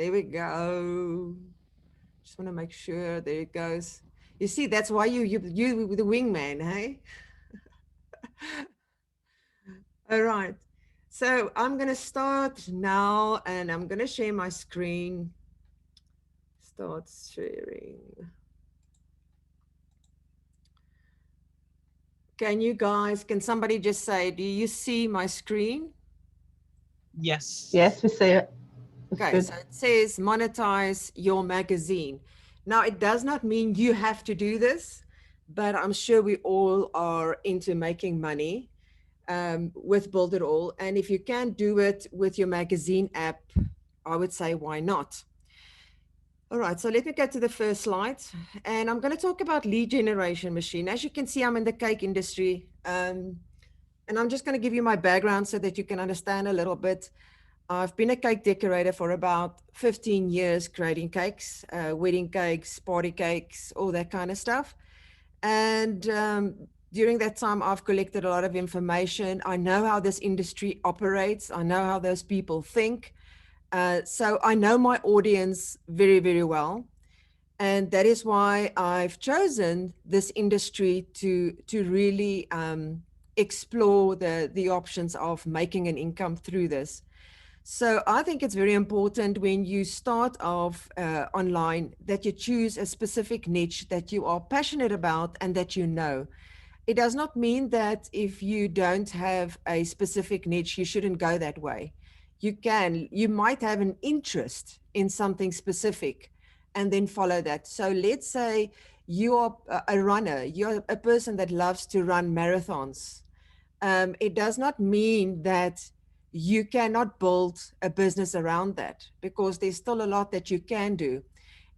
There we go. Just want to make sure. There it goes. You see, that's why you the wingman, hey? All right. So I'm gonna start now, and I'm gonna share my screen. Start sharing. Can somebody just say, do you see my screen? Yes. Yes, we see it. It's Okay, good. so it says monetize your magazine. Now, it does not mean you have to do this, but I'm sure we all are into making money with Builderall. And if you can do it with your magazine app, I would say, why not? All right, so let me go to the first slide. And I'm going to talk about lead generation machine. As you can see, I'm in the cake industry. And I'm just going to give you my background so that you can understand a little bit. I've been a cake decorator for about 15 years, creating cakes, wedding cakes, party cakes, all that kind of stuff. And during that time, I've collected a lot of information. I know how this industry operates. I know how those people think. So I know my audience very, very well. And that is why I've chosen this industry to really explore the options of making an income through this. So I think it's very important when you start off online that you choose a specific niche that you are passionate about and that you know. It does not mean that if you don't have a specific niche, you shouldn't go that way. You might have an interest in something specific and then follow that. So let's say you are a runner, you're a person that loves to run marathons. It does not mean that you cannot build a business around that because there's still a lot that you can do.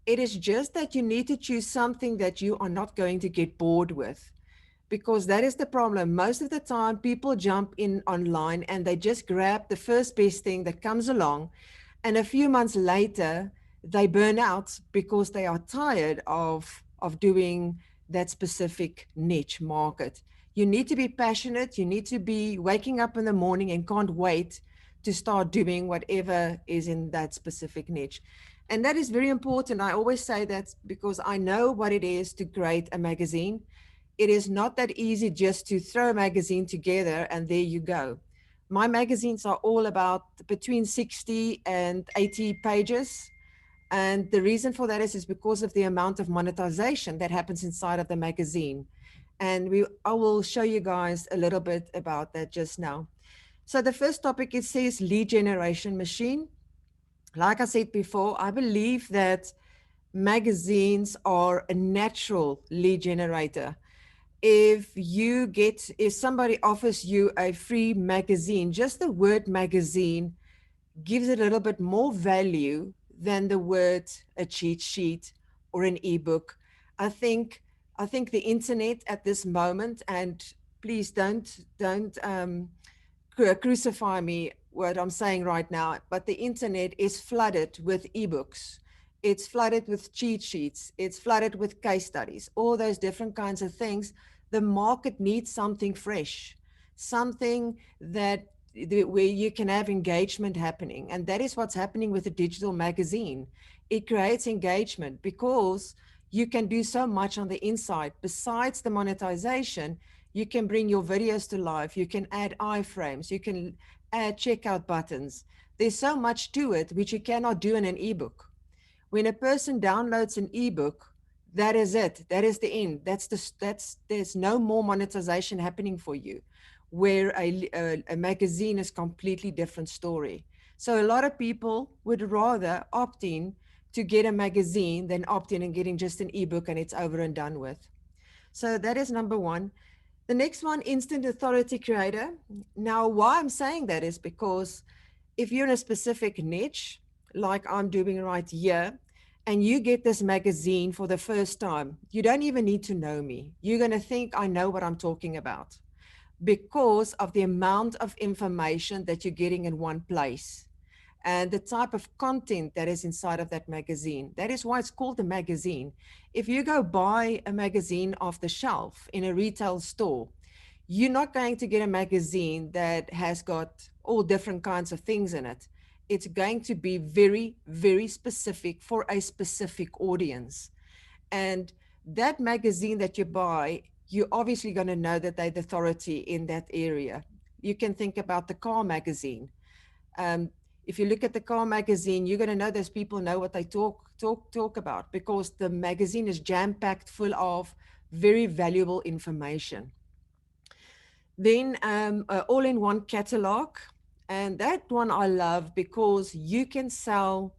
It is just that you need to choose something that you are not going to get bored with because that is the problem. Most of the time, people jump in online and they just grab the first best thing that comes along. And a few months later, they burn out because they are tired of doing that specific niche market. You need to be passionate. You need to be waking up in the morning and can't wait to start doing whatever is in that specific niche. And that is very important. I always say that because I know what it is to create a magazine. It is not that easy just to throw a magazine together and there you go. My magazines are all about between 60 and 80 pages. And the reason for that is because of the amount of monetization that happens inside of the magazine. And I will show you guys a little bit about that just now. So the first topic, it says lead generation machine. Like I said before, I believe that magazines are a natural lead generator. If somebody offers you a free magazine, just the word magazine gives it a little bit more value than the word a cheat sheet or an ebook. I think I think the internet at this moment, and please don't crucify me what I'm saying right now, but the internet is flooded with ebooks. It's flooded with cheat sheets. It's flooded with case studies, all those different kinds of things. The market needs something fresh, something that where you can have engagement happening. And that is what's happening with a digital magazine. It creates engagement because you can do so much on the inside. Besides the monetization, you can bring your videos to life. You can add iframes. You can add checkout buttons. There's so much to it which you cannot do in an ebook. When a person downloads an ebook, that is it. That is the end. There's no more monetization happening for you. Where a magazine is completely different story. So a lot of people would rather opt in to get a magazine than opt in and getting just an ebook and it's over and done with. So that is number one. The next one, instant authority creator. Now, why I'm saying that is because if you're in a specific niche, like I'm doing right here, and you get this magazine for the first time, you don't even need to know me. You're going to think I know what I'm talking about because of the amount of information that you're getting in one place and the type of content that is inside of that magazine. That is why it's called a magazine. If you go buy a magazine off the shelf in a retail store, you're not going to get a magazine that has got all different kinds of things in it. It's going to be very, very specific for a specific audience. And that magazine that you buy, you're obviously going to know that they're the authority in that area. You can think about the car magazine. Um, if you look at the car magazine, you're going to know those people know what they talk about, because the magazine is jam packed full of very valuable information. Then all-in-one catalog, and that one I love because you can sell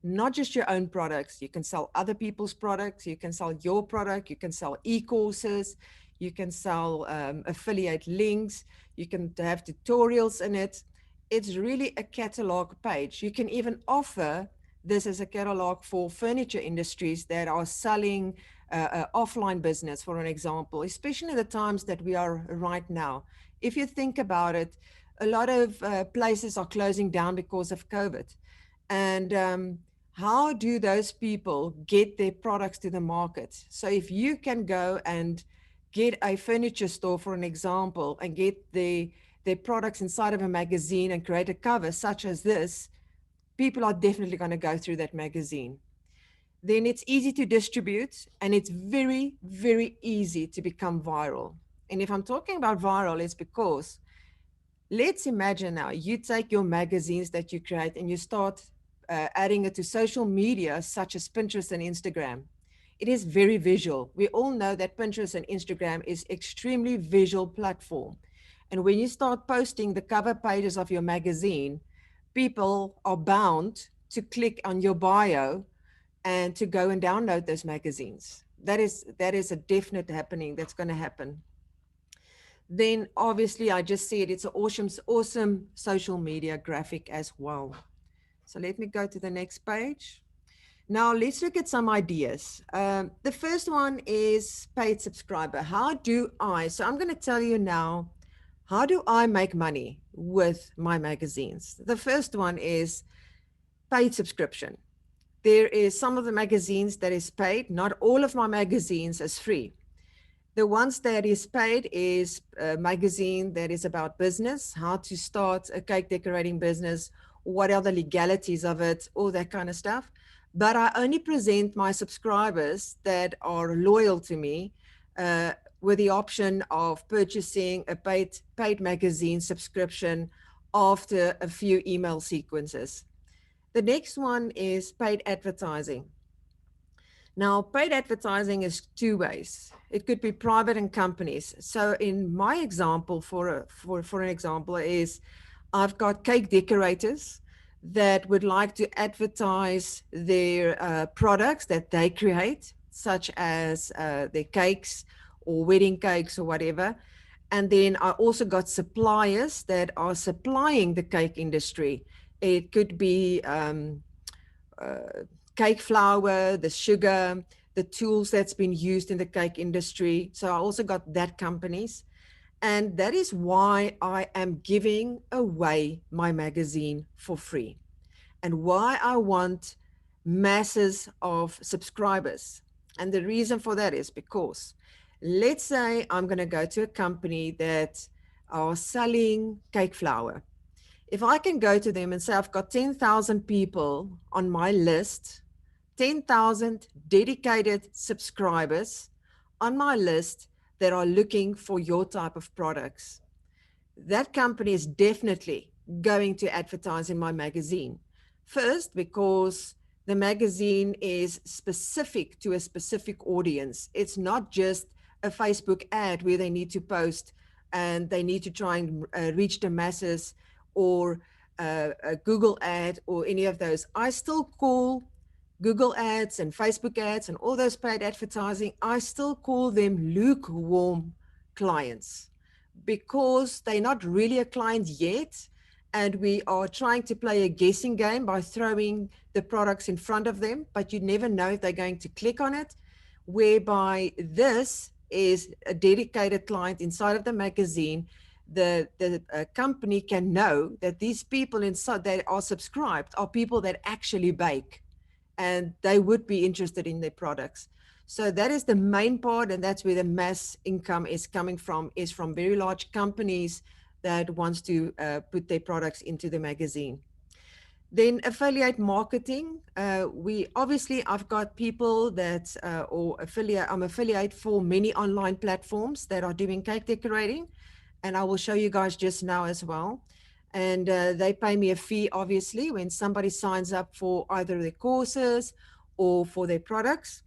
not just your own products, you can sell other people's products, you can sell your product, you can sell e-courses, you can sell affiliate links, you can have tutorials in it. It's really a catalog page. You can even offer this as a catalog for furniture industries that are selling offline business, for an example, especially the times that we are right now. If you think about it, a lot of places are closing down because of COVID. And how do those people get their products to the market? So if you can go and get a furniture store, for an example, and get their products inside of a magazine and create a cover such as this, people are definitely going to go through that magazine. Then it's easy to distribute, and it's very, very easy to become viral. And if I'm talking about viral, it's because, let's imagine now you take your magazines that you create and you start adding it to social media such as Pinterest and Instagram. It is very visual. We all know that Pinterest and Instagram is extremely visual platform. And when you start posting the cover pages of your magazine, people are bound to click on your bio and to go and download those magazines. That is a definite happening that's going to happen. Then obviously I just said it's an awesome social media graphic as well. So let me go to the next page. Now let's look at some ideas. The first one is paid subscriber. How do I, so I'm going to tell you now, how do I make money with my magazines? The first one is paid subscription. There is some of the magazines that is paid. Not all of my magazines is free. The ones that is paid is a magazine that is about business, how to start a cake decorating business, what are the legalities of it, all that kind of stuff. But I only present my subscribers that are loyal to me with the option of purchasing a paid magazine subscription after a few email sequences. The next one is paid advertising. Now, paid advertising is two ways. It could be private and companies. So in my example, for an example, is I've got cake decorators that would like to advertise their products that they create, such as their cakes or wedding cakes or whatever. And then I also got suppliers that are supplying the cake industry. It could be uh, cake flour, the sugar, the tools that's been used in the cake industry. So I also got that companies. And that is why I am giving away my magazine for free, and why I want masses of subscribers. And the reason for that is because, let's say I'm going to go to a company that are selling cake flour. If I can go to them and say, I've got 10,000 people on my list, 10,000 dedicated subscribers on my list that are looking for your type of products, that company is definitely going to advertise in my magazine. First, because the magazine is specific to a specific audience. It's not just a Facebook ad where they need to post and they need to try and reach the masses, or a Google ad or any of those. I still call Google ads and Facebook ads and all those paid advertising, I still call them lukewarm clients, because they're not really a client yet. And we are trying to play a guessing game by throwing the products in front of them, but you never know if they're going to click on it. Whereby this is a dedicated client inside of the magazine. The company can know that these people inside that are subscribed are people that actually bake, and they would be interested in their products. So that is the main part, and that's where the mass income is coming from, is from very large companies that wants to put their products into the magazine. Then affiliate marketing. We obviously, I've got people that, I'm affiliate for many online platforms that are doing cake decorating. And I will show you guys just now as well. And they pay me a fee, obviously, when somebody signs up for either their courses or for their products.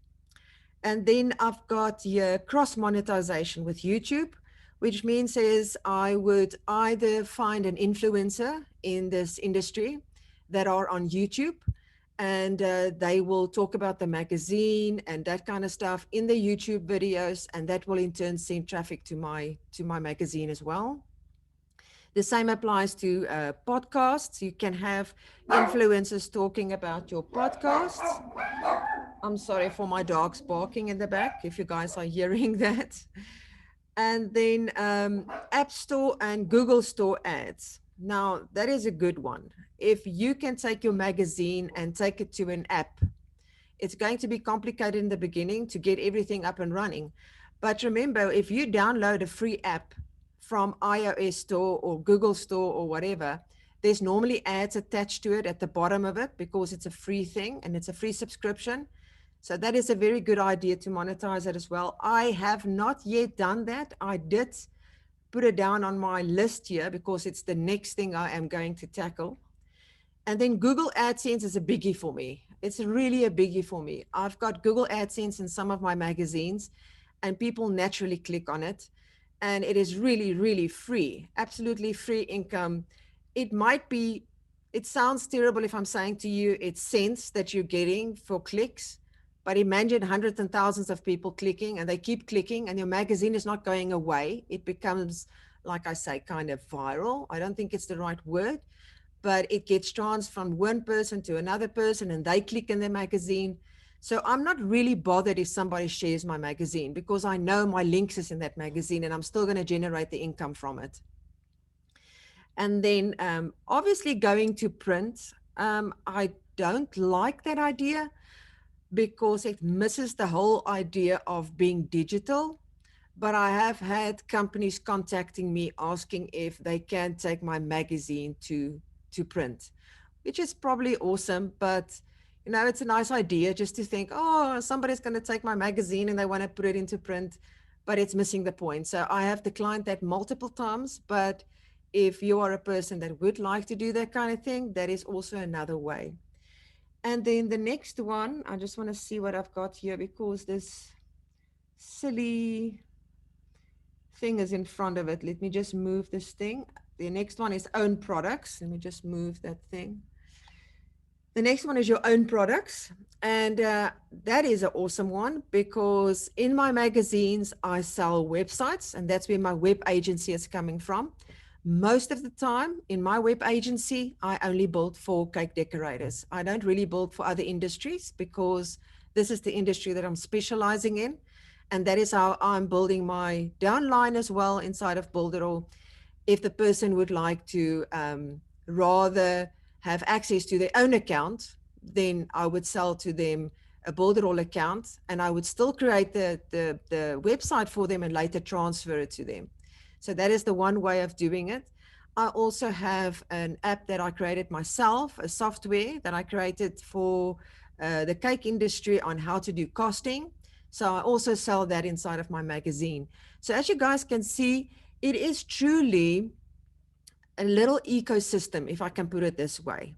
And then I've got here cross monetization with YouTube, which means is I would either find an influencer in this industry that are on YouTube, and they will talk about the magazine and that kind of stuff in the YouTube videos, and that will in turn send traffic to my magazine as well. The same applies to podcasts. You can have influencers talking about your podcasts. I'm sorry for my dogs barking in the back, if you guys are hearing that. And then App Store and Google Store ads. Now, that is a good one. If you can take your magazine and take it to an app, it's going to be complicated in the beginning to get everything up and running. But remember, if you download a free app from iOS Store or Google Store or whatever, there's normally ads attached to it at the bottom of it because it's a free thing and it's a free subscription. So that is a very good idea to monetize it as well. I have not yet done that. I did put it down on my list here because it's the next thing I am going to tackle. And then Google AdSense is a biggie for me. It's really a biggie for me. I've got Google AdSense in some of my magazines, and people naturally click on it. And it is really, really free, absolutely free income. It might be, it sounds terrible if I'm saying to you, it's cents that you're getting for clicks. But imagine hundreds and thousands of people clicking, and they keep clicking, and your magazine is not going away. It becomes, like I say, kind of viral. I don't think it's the right word, but it gets transferred from one person to another person and they click in their magazine. So I'm not really bothered if somebody shares my magazine because I know my links is in that magazine and I'm still going to generate the income from it. And then obviously going to print, I don't like that idea because it misses the whole idea of being digital. But I have had companies contacting me asking if they can take my magazine to print, which is probably awesome. But you know, it's a nice idea just to think, oh, somebody's going to take my magazine and they want to put it into print, but it's missing the point. So I have declined that multiple times. But if you are a person that would like to do that kind of thing, that is also another way. And then the next one, I just want to see what I've got here because this silly thing is in front of it. Let me just move this thing. The next one is own products. Let me just move that thing. The next one is your own products. And that is an awesome one because in my magazines, I sell websites, and that's where my web agency is coming from. Most of the time in my web agency, I only build for cake decorators. I don't really build for other industries because this is the industry that I'm specializing in. And that is how I'm building my downline as well inside of Builderall. If the person would like to rather have access to their own account, then I would sell to them a Builderall account and I would still create the website for them and later transfer it to them. So that is the one way of doing it. I also have an app that I created myself, a software that I created for the cake industry on how to do costing. So I also sell that inside of my magazine. So as you guys can see, it is truly a little ecosystem, if I can put it this way.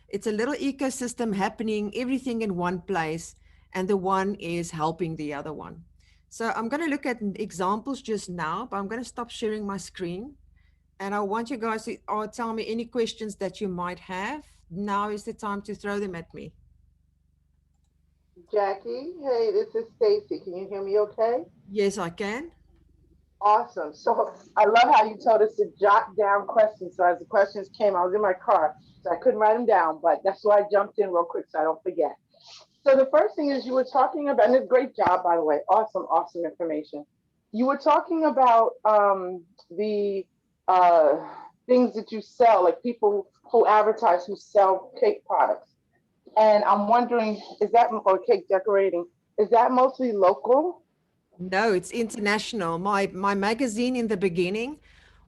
It's a little ecosystem happening, everything in one place, and the one is helping the other one. So I'm going to look at examples just now, but I'm going to stop sharing my screen. And I want you guys to tell me any questions that you might have. Now is the time to throw them at me. Jackie, hey, this is Stacy. Can you hear me okay? Yes, I can. Awesome. So I love how you told us to jot down questions. So as the questions came, I was in my car, so I couldn't write them down, but that's why I jumped in real quick so I don't forget. So the first thing is you were talking about, and it's a great job, by the way. Awesome, awesome information. You were talking about the uh, things that you sell, like people who advertise who sell cake products. And I'm wondering, is that, or cake decorating, is that mostly local? No, it's international. My magazine in the beginning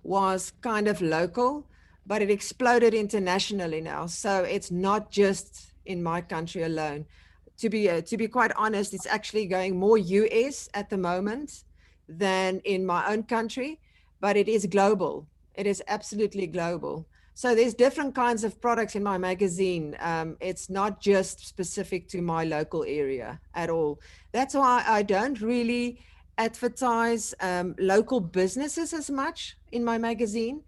was kind of local, but it exploded internationally now. So it's not just in my country alone. To be quite honest, it's actually going more US at the moment than in my own country, but it is global. It is absolutely global. So there's different kinds of products in my magazine. It's not just specific to my local area at all. That's why I don't really advertise local businesses as much in my magazine,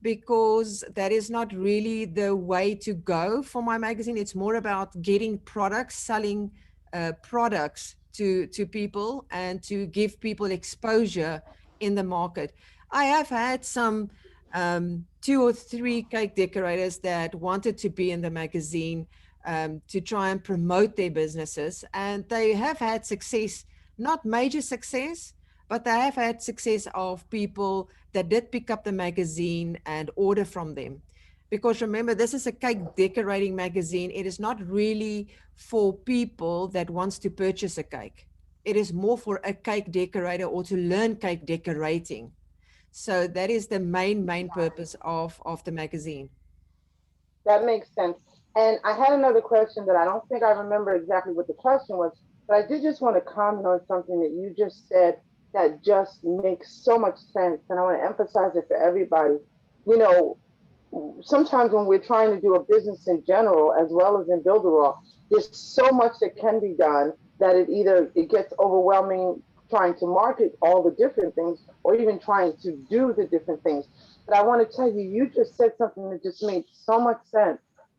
because that is not really the way to go for my magazine. It's more about getting products, selling products to people, and to give people exposure in the market. I have had some 2 or 3 cake decorators that wanted to be in the magazine to try and promote their businesses, and they have had success, not major success, but they have had success of people that did pick up the magazine and order from them. Because remember, this is a cake decorating magazine. It is not really for people that wants to purchase a cake. It is more for a cake decorator or to learn cake decorating. So that is the main purpose of the magazine. That makes sense. And I had another question that I don't think I remember exactly what the question was, but I did just want to comment on something that you just said that just makes so much sense. And I want to emphasize it for everybody. You know, sometimes when we're trying to do a business in general, as well as in Builderall, there's so much that can be done that it gets overwhelming trying to market all the different things or even trying to do the different things. But I want to tell you, you just said something that just made so much sense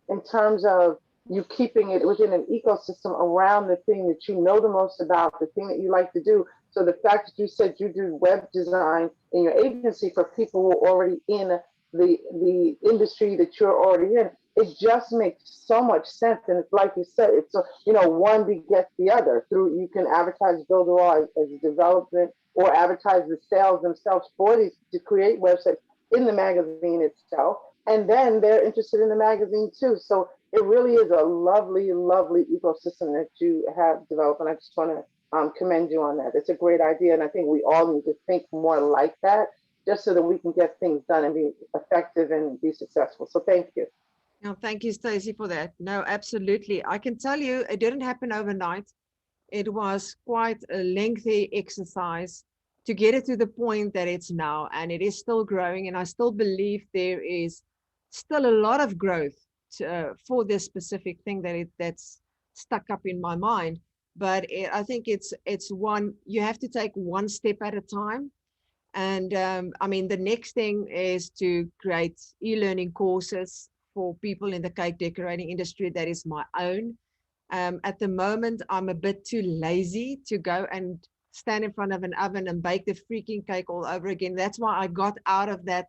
in terms of you keeping it within an ecosystem around the thing that you know the most about, the thing that you like to do. So the fact that you said you do web design in your agency for people who are already in the industry that you're already in, it just makes so much sense. And it's like you said, it's one begets the other. Through you can advertise Builderall as a development or advertise the sales themselves for these to create websites in the magazine itself. And then they're interested in the magazine too. So it really is a lovely, lovely ecosystem that you have developed. And I just want to commend you on that. It's a great idea. And I think we all need to think more like that just so that we can get things done and be effective and be successful. So thank you. No, thank you, Stacey, for that. No, absolutely. I can tell you it didn't happen overnight. It was quite a lengthy exercise to get it to the point that it's now, and it is still growing. And I still believe there is still a lot of growth for this specific thing that's stuck up in my mind. But I think it's one, you have to take one step at a time. And I mean, the next thing is to create e-learning courses for people in the cake decorating industry. That is my own. At the moment, I'm a bit too lazy to go and stand in front of an oven and bake the freaking cake all over again. That's why I got out of that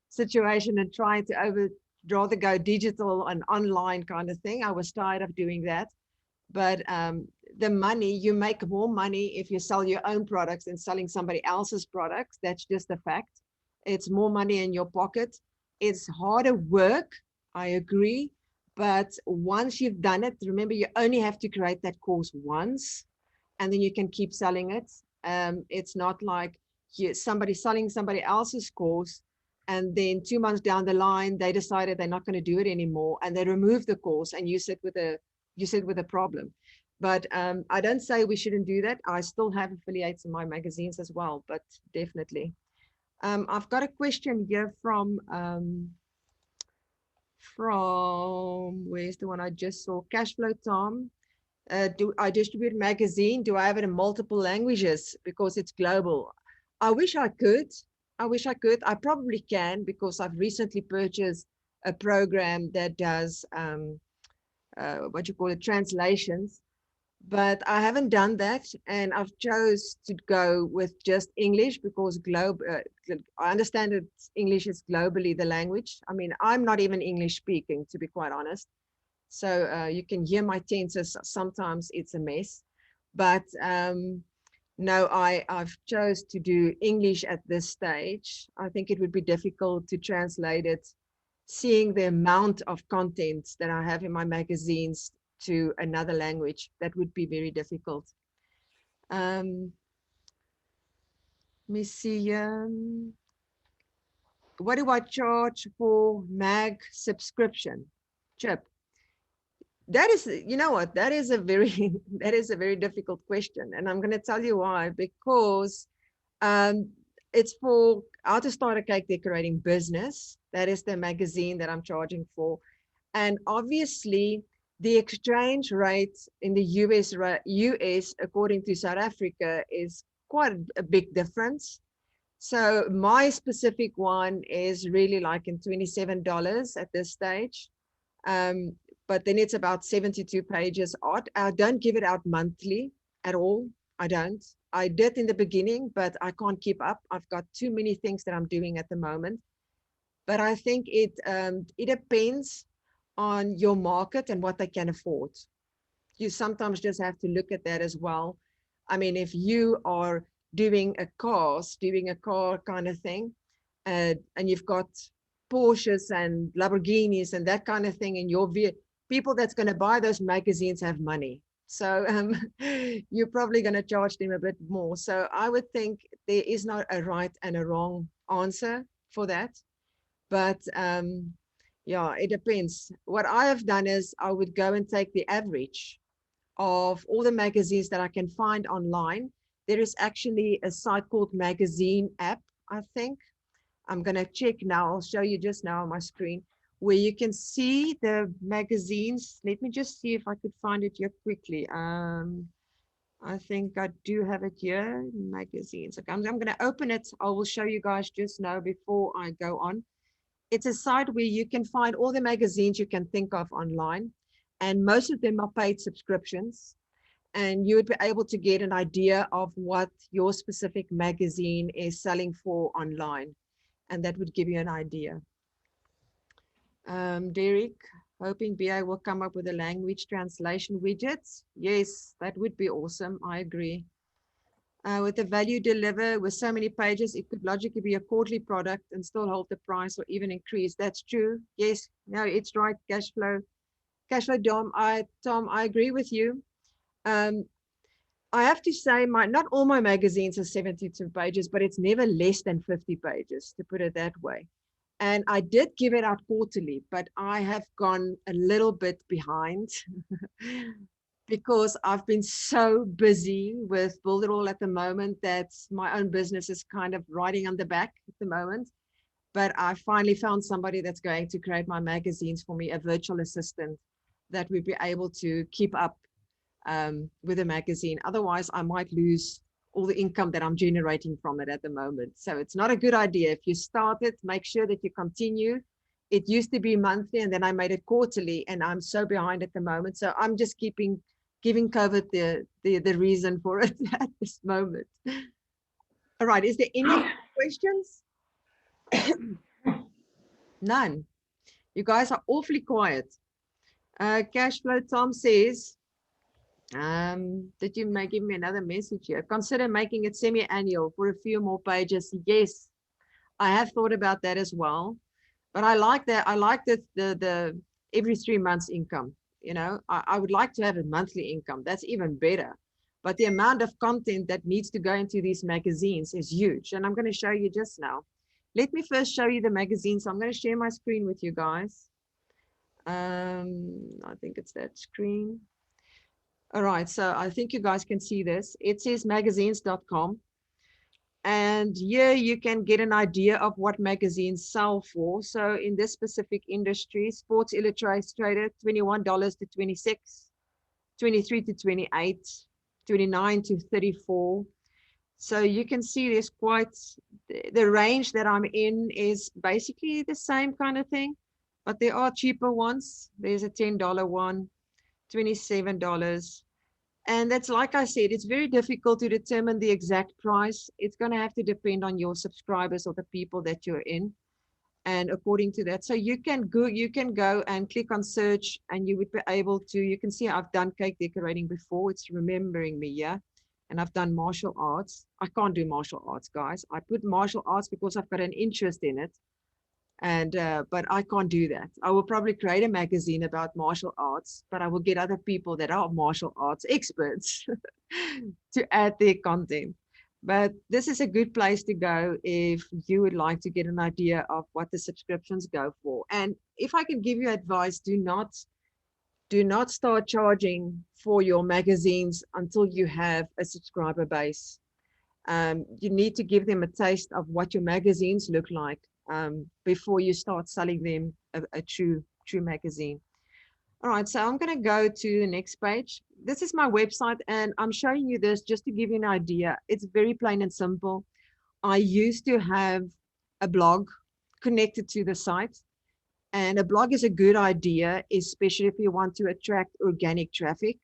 situation and trying to rather go digital and online kind of thing. I was tired of doing that. But the money, you make more money if you sell your own products than selling somebody else's products. That's just a fact. It's more money in your pocket. It's harder work, I agree. But once you've done it, remember, you only have to create that course once, and then you can keep selling it. It's not like somebody selling somebody else's course, and then 2 months down the line, they decided they're not going to do it anymore, and they remove the course, and you sit with a problem. But I don't say we shouldn't do that. I still have affiliates in my magazines as well, but definitely. I've got a question here from where's the one I just saw? Cashflow Tom. Do I distribute magazine? Do I have it in multiple languages because it's global? I wish I could. I wish I could. I probably can, because I've recently purchased a program that does what you call it, translations. But I haven't done that, and I've chose to go with just English because I understand that English is globally the language. I mean, I'm not even English speaking, to be quite honest. So you can hear my tenses. Sometimes it's a mess, but no, I've chose to do English at this stage. I think it would be difficult to translate it, seeing the amount of content that I have in my magazines to another language. That would be very difficult. Let me see. what do I charge for mag subscription? Chip. That is, you know what, that is a very, that is a very difficult question. And I'm going to tell you why, because um, it's for how to start a cake decorating business. That is the magazine that I'm charging for. And obviously the exchange rate in the US according to South Africa is quite a big difference. So my specific one is really like in $27 at this stage. Um, but then it's about 72 pages odd. I don't give it out monthly at all. I don't. I did in the beginning, but I can't keep up. I've got too many things that I'm doing at the moment. But I think it depends on your market and what they can afford. You sometimes just have to look at that as well. I mean, if you are doing a car kind of thing, and you've got Porsches and Lamborghinis and that kind of thing in your view, people that's going to buy those magazines have money. So you're probably going to charge them a bit more. So I would think there is not a right and a wrong answer for that. But yeah, it depends. What I have done is I would go and take the average of all the magazines that I can find online. There is actually a site called Magazine App, I think. I'm going to check now. I'll show you just now on my screen where you can see the magazines. Let me just see if I could find it here quickly. I think I do have it here, magazines. Okay, I'm going to open it. I will show you guys just now before I go on. It's a site where you can find all the magazines you can think of online, and most of them are paid subscriptions, and you would be able to get an idea of what your specific magazine is selling for online, and that would give you an idea. Derek, hoping BI will come up with a language translation widget. Yes, that would be awesome. I agree. With the value deliver with so many pages, it could logically be a quarterly product and still hold the price or even increase. That's true. Yes, no, it's right. Cash flow, Tom, I agree with you. I have to say not all my magazines are 72 pages, but it's never less than 50 pages, to put it that way. And I did give it out quarterly, but I have gone a little bit behind because I've been so busy with Builderall at the moment that my own business is kind of riding on the back at the moment. But I finally found somebody that's going to create my magazines for me, a virtual assistant that would be able to keep up with a magazine. Otherwise, I might lose all the income that I'm generating from it at the moment. So it's not a good idea. If you start it, make sure that you continue. It used to be monthly and then I made it quarterly, and I'm so behind at the moment. So I'm just giving COVID the reason for it at this moment. All right, is there any questions? None. You guys are awfully quiet. Cash flow, Tom says, did you give me another message here? Consider making it semi-annual for a few more pages. Yes, I have thought about that as well. But I like that. I like the every 3 months income. You know, I would like to have a monthly income. That's even better. But the amount of content that needs to go into these magazines is huge. And I'm going to show you just now. Let me first show you the magazine. So I'm going to share my screen with you guys. I think it's that screen. All right, so I think you guys can see this. It says magazines.com. And here you can get an idea of what magazines sell for. So in this specific industry, Sports Illustrated, $21 to $26, $23 to $28, $29 to $34. So you can see there's quite, the range that I'm in is basically the same kind of thing, but there are cheaper ones. There's a $10 one, $27. And that's, like I said, it's very difficult to determine the exact price. It's going to have to depend on your subscribers or the people that you're in. And according to that, so you can go and click on search, and you would be able to, you can see I've done cake decorating before. It's remembering me, yeah. And I've done martial arts. I can't do martial arts, guys. I put martial arts because I've got an interest in it. And but I can't do that. I will probably create a magazine about martial arts, but I will get other people that are martial arts experts to add their content. But this is a good place to go if you would like to get an idea of what the subscriptions go for. And if I can give you advice, do not start charging for your magazines until you have a subscriber base. You need to give them a taste of what your magazines look like before you start selling them a true magazine. All right, so I'm going to go to the next page. This is my website, and I'm showing you this just to give you an idea. It's very plain and simple. I used to have a blog connected to the site, and a blog is a good idea, especially if you want to attract organic traffic.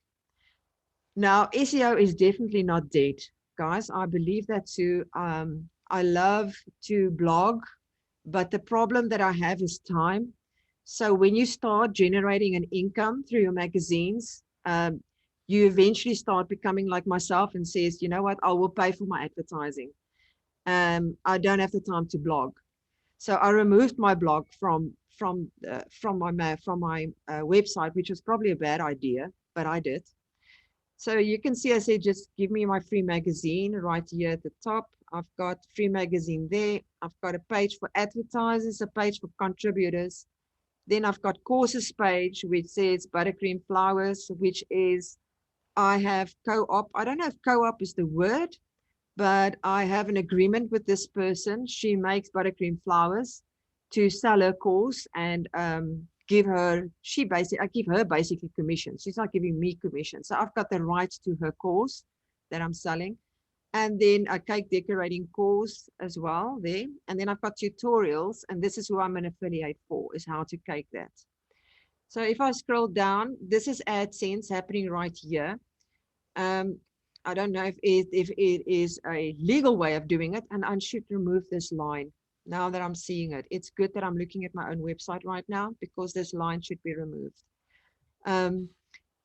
Now, SEO is definitely not dead, guys. I believe that too. I love to blog, but the problem that I have is time. So when you start generating an income through your magazines, you eventually start becoming like myself and says, you know what, I will pay for my advertising. I don't have the time to blog. So I removed my blog from my website, which was probably a bad idea, but I did. So you can see I said, just give me my free magazine right here at the top. I've got free magazine there. I've got a page for advertisers, a page for contributors. Then I've got courses page, which says buttercream flowers, which is, I have co-op. I don't know if co-op is the word, but I have an agreement with this person. She makes buttercream flowers to sell her course and give her, I give her basically commission. She's not giving me commission. So I've got the rights to her course that I'm selling. And then a cake decorating course as well there. And then I've got tutorials, and this is who I'm an affiliate for, is how to cake that. So if I scroll down, this is Adsense happening right here. I don't know if it is a legal way of doing it, and I should remove this line now that I'm seeing it. It's good that I'm looking at my own website right now, because this line should be removed.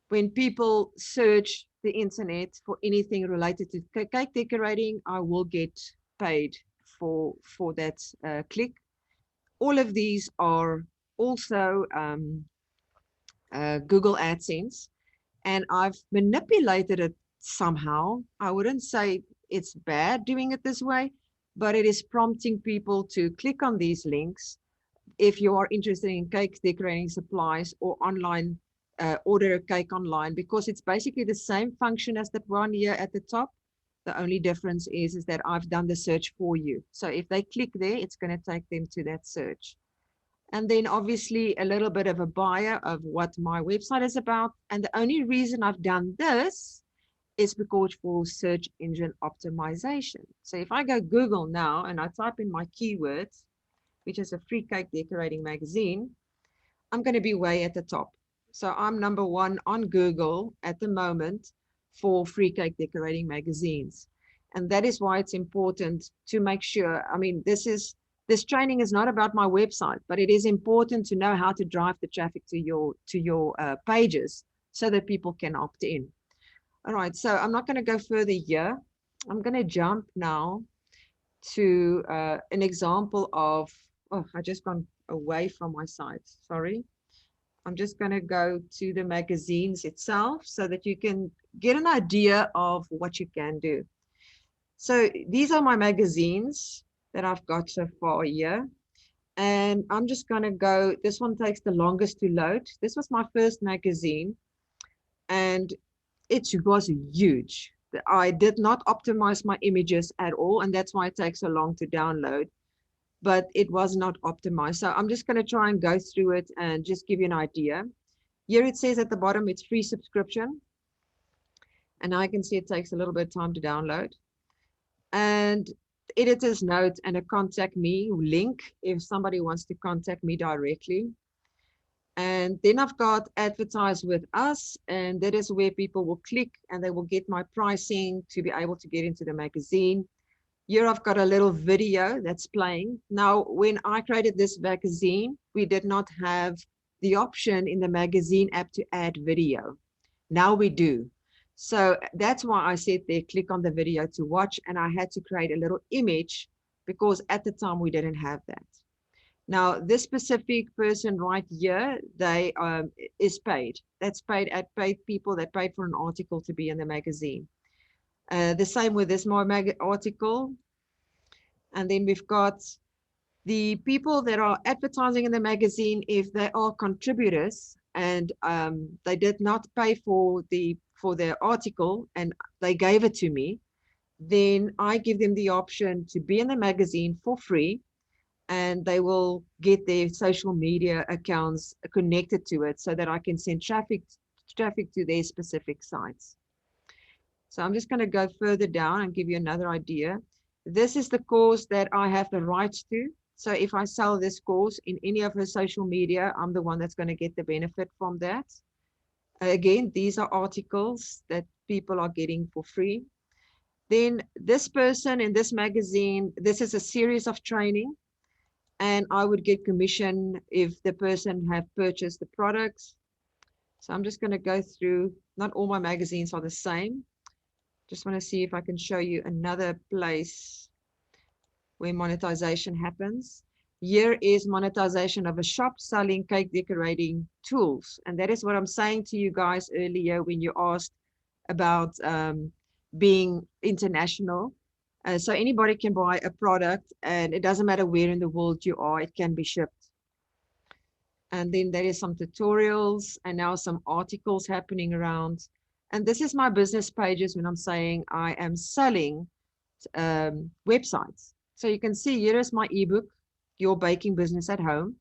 When people search the internet for anything related to cake decorating, I will get paid for that click. All of these are also Google AdSense, and I've manipulated it somehow. I wouldn't say it's bad doing it this way, but it is prompting people to click on these links if you are interested in cake decorating supplies or online, order a cake online, because it's basically the same function as that one here at the top. The only difference is that I've done the search for you. So if they click there, it's going to take them to that search. And then obviously a little bit of a bio of what my website is about. And the only reason I've done this is because for search engine optimization. So if I go Google now and I type in my keywords, which is a free cake decorating magazine, I'm going to be way at the top. So I'm number one on Google at the moment for free cake decorating magazines. And that is why it's important to make sure, I mean, this training is not about my website, but it is important to know how to drive the traffic to your pages so that people can opt in. All right, so I'm not going to go further here. I'm going to jump now to an example of, oh, I just gone away from my site, sorry. I'm just going to go to the magazines itself so that you can get an idea of what you can do. So these are my magazines that I've got so far here. And I'm just going to go, this one takes the longest to load. This was my first magazine, and it was huge. I did not optimize my images at all, and that's why it takes so long to download, but it was not optimized. So I'm just going to try and go through it and just give you an idea. Here it says at the bottom, it's free subscription. And I can see it takes a little bit of time to download. And editor's note and a contact me link if somebody wants to contact me directly. And then I've got advertise with us, and that is where people will click and they will get my pricing to be able to get into the magazine. Here I've got a little video that's playing. Now, when I created this magazine, we did not have the option in the magazine app to add video. Now we do. So that's why I said there, click on the video to watch, and I had to create a little image because at the time we didn't have that. Now, this specific person right here, they is paid. That's paid at paid people that paid for an article to be in the magazine. The same with this more article. And then we've got the people that are advertising in the magazine. If they are contributors and they did not pay for their article and they gave it to me, then I give them the option to be in the magazine for free, and they will get their social media accounts connected to it so that I can send traffic to their specific sites. So I'm just going to go further down and give you another idea. This is the course that I have the rights to. So if I sell this course in any of her social media, I'm the one that's going to get the benefit from that. Again, these are articles that people are getting for free. Then this person in this magazine, this is a series of training, and I would get commission if the person have purchased the products. So I'm just going to go through, not all my magazines are the same. Just want to see if I can show you another place where monetization happens. Here is monetization of a shop selling cake decorating tools. And that is what I'm saying to you guys earlier when you asked about being international. So anybody can buy a product, and it doesn't matter where in the world you are, it can be shipped. And then there is some tutorials and now some articles happening around. And this is my business pages when I'm saying I am selling websites. So you can see here is my ebook, Your Baking Business at Home,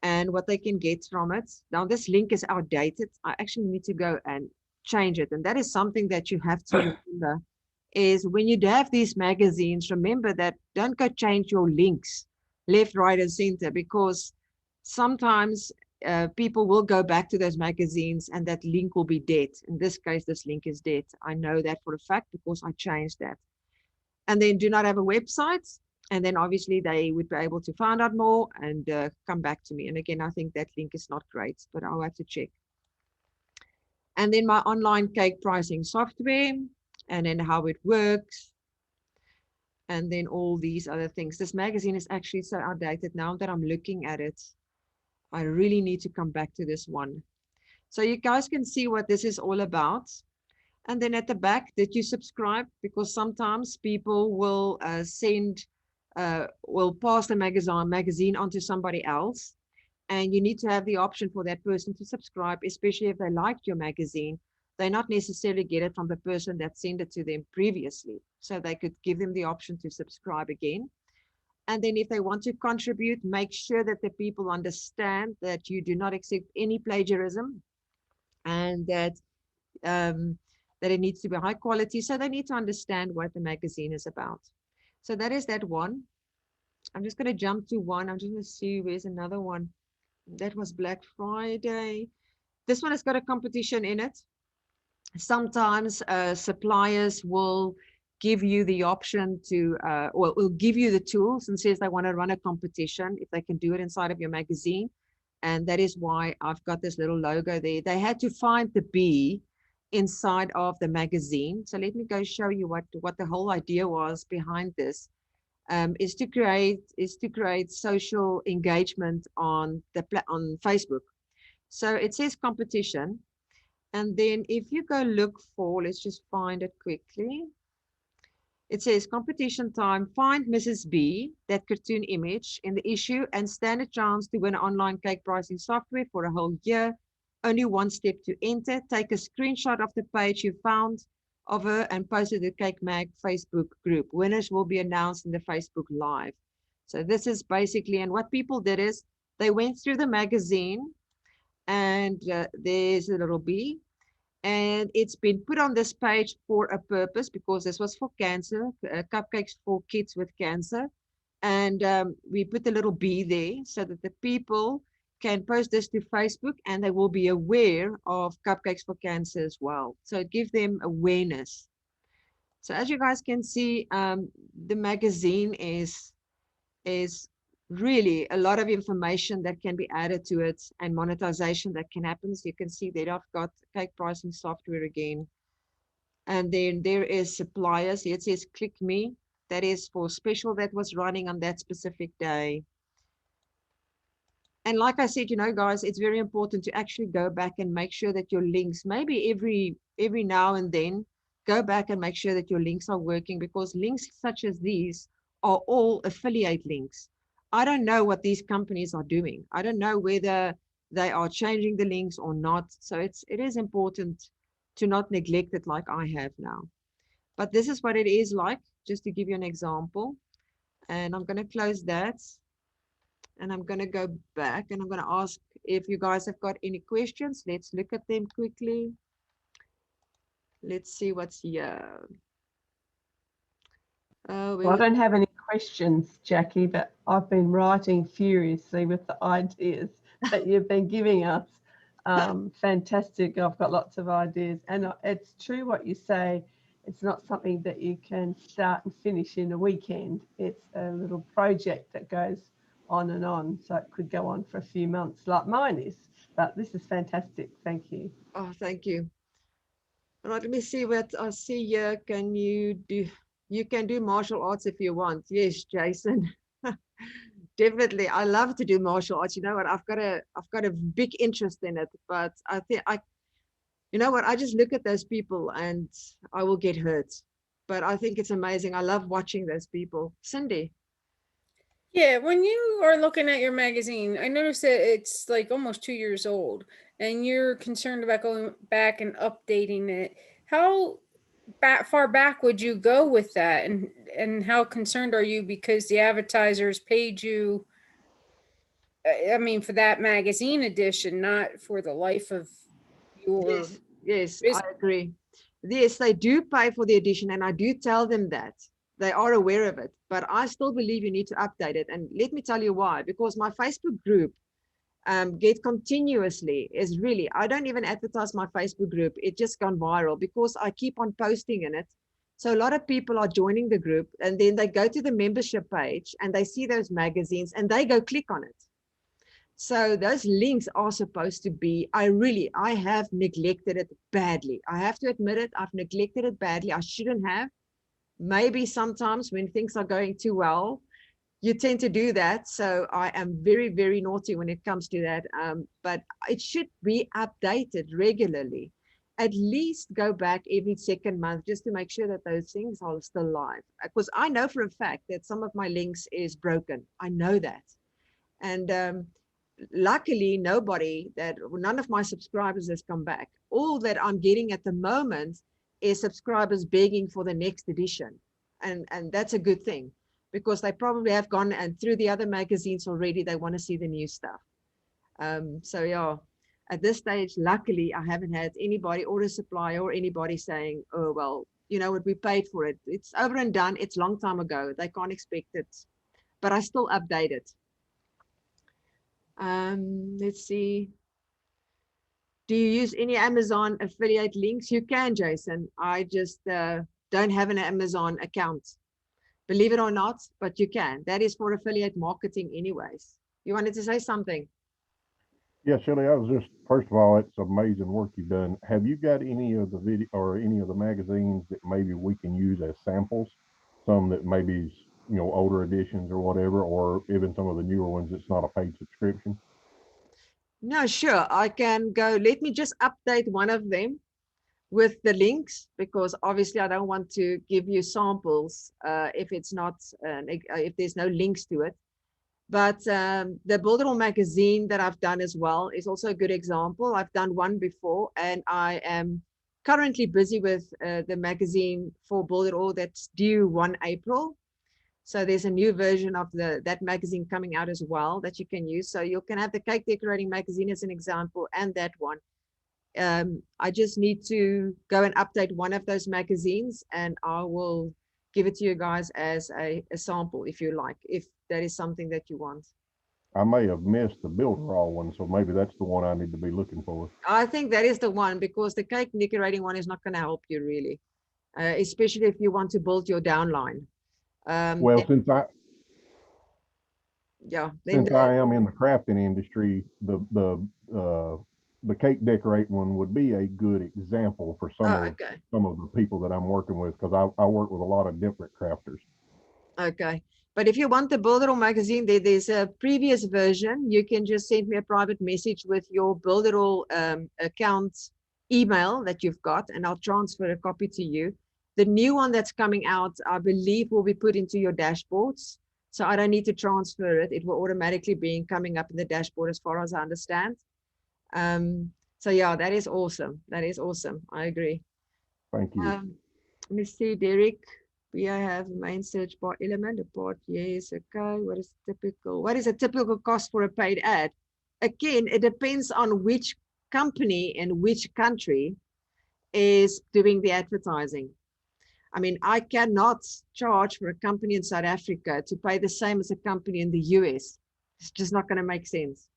and what they can get from it. Now this link is outdated. I actually need to go and change it. And that is something that you have to remember, is when you have these magazines, remember that don't go change your links left, right, and center, because sometimes people will go back to those magazines and that link will be dead. In this case, this link is dead. I know that for a fact because I changed that. And then do not have a website. And then obviously they would be able to find out more and come back to me. And again, I think that link is not great, but I'll have to check. And then my online cake pricing software, and then how it works. And then all these other things. This magazine is actually so outdated now that I'm looking at it. I really need to come back to this one. So you guys can see what this is all about. And then at the back, did you subscribe? Because sometimes people will will pass the magazine on to somebody else. And you need to have the option for that person to subscribe, especially if they liked your magazine. They not necessarily get it from the person that sent it to them previously. So they could give them the option to subscribe again. And then if they want to contribute, make sure that the people understand that you do not accept any plagiarism, and that that it needs to be high quality. So they need to understand what the magazine is about. So that is that one. I'm just going to jump to one. I'm just going to see where's another one. That was Black Friday. This one has got a competition in it. Sometimes suppliers will give you the option to, or will give you the tools and says they want to run a competition if they can do it inside of your magazine. And that is why I've got this little logo there. They had to find the bee inside of the magazine. So let me go show you what the whole idea was behind this. Is to create social engagement on Facebook. So it says competition. And then if you go look for, let's just find it quickly. It says competition time, find Mrs. B, that cartoon image in the issue, and stand a chance to win online cake pricing software for a whole year. Only one step to enter. Take a screenshot of the page you found of her and post it to the Cake Mag Facebook group. Winners will be announced in the Facebook Live. So this is basically, and what people did is they went through the magazine, and there's a little bee. And it's been put on this page for a purpose, because this was for cancer, cupcakes for kids with cancer. And we put the little bee there so that the people can post this to Facebook and they will be aware of cupcakes for cancer as well. So it gives them awareness. So as you guys can see, the magazine is really a lot of information that can be added to it, and monetization that can happen. So you can see that I've got cake pricing software again. And then there is suppliers. Here it says click me. That is for special that was running on that specific day. And like I said, you know, guys, it's very important to actually go back and make sure that your links, maybe every now and then, go back and make sure that your links are working, because links such as these are all affiliate links. I don't know what these companies are doing. I don't know whether they are changing the links or not. So it is important to not neglect it like I have now. But this is what it is like, just to give you an example. And I'm going to close that. And I'm going to go back and I'm going to ask if you guys have got any questions. Let's look at them quickly. Let's see what's here. Well, I don't have any questions, Jacky, but I've been writing furiously with the ideas that you've been giving us. Fantastic. I've got lots of ideas. And it's true what you say. It's not something that you can start and finish in a weekend. It's a little project that goes on and on. So it could go on for a few months like mine is. But this is fantastic. Thank you. Oh, thank you. All right, let me see what I see here. Can you do? You can do martial arts if you want. Yes, Jason. Definitely. I love to do martial arts. You know what? I've got a big interest in it, but I think you know what? I just look at those people and I will get hurt. But I think it's amazing. I love watching those people. Cindy. Yeah, when you are looking at your magazine, I noticed that it's like almost 2 years old and you're concerned about going back and updating it. How far back would you go with that? And how concerned are you because the advertisers paid you, I mean, for that magazine edition, not for the life of your Yes, business? I agree. Yes, they do pay for the edition, and I do tell them that. They are aware of it, but I still believe you need to update it. And let me tell you why. Because my Facebook group get continuously is really, I don't even advertise my Facebook group. It just gone viral because I keep on posting in it. So a lot of people are joining the group, and then they go to the membership page and they see those magazines and they go click on it. So those links are supposed to be, I have neglected it badly. I have to admit it. I've neglected it badly. I shouldn't have. Maybe sometimes when things are going too well, you tend to do that. So I am very, very naughty when it comes to that. But it should be updated regularly. At least go back every second month just to make sure that those things are still live. Because I know for a fact that some of my links is broken. I know that. And luckily, none of my subscribers has come back. All that I'm getting at the moment is subscribers begging for the next edition. And that's a good thing, because they probably have gone and through the other magazines already. They want to see the new stuff. So yeah, at this stage, luckily, I haven't had anybody or a supplier or anybody saying, oh, well, you know what, we paid for it. It's over and done. It's a long time ago. They can't expect it. But I still update it. Let's see. Do you use any Amazon affiliate links? You can, Jason. I just don't have an Amazon account. Believe it or not, but you can. That is for affiliate marketing anyways. You wanted to say something? Yeah, Shelley, I was just, first of all, it's amazing work you've done. Have you got any of the video or any of the magazines that maybe we can use as samples? Some that maybe, older editions or whatever, or even some of the newer ones that's not a paid subscription? No, sure. I can go. Let me just update one of them with the links, because obviously I don't want to give you samples if it's not, if there's no links to it. But the Builderall magazine that I've done as well is also a good example. I've done one before, and I am currently busy with the magazine for Builderall that's due 1 April. So there's a new version of that magazine coming out as well that you can use. So you can have the cake decorating magazine as an example, and that one. I just need to go and update one of those magazines, and I will give it to you guys as a sample if you like, if that is something that you want. I may have missed the Builderall one, so maybe that's the one I need to be looking for. I think that is the one, because the cake decorating one is not going to help you really, especially if you want to build your downline. Well, since I am in the crafting industry, the cake decorate one would be a good example for some of the people that I'm working with, because I work with a lot of different crafters. Okay, but if you want the Builderall magazine, there's a previous version. You can just send me a private message with your Builderall account email that you've got, and I'll transfer a copy to you. The new one that's coming out, I believe, will be put into your dashboards. So I don't need to transfer it. It will automatically be coming up in the dashboard as far as I understand. So yeah, that is awesome. That is awesome. I agree. Thank you. Let me see, Derek. We have main search bar element, a part, yes, okay. What is a typical cost for a paid ad? Again, it depends on which company and which country is doing the advertising. I mean, I cannot charge for a company in South Africa to pay the same as a company in the US. It's just not going to make sense.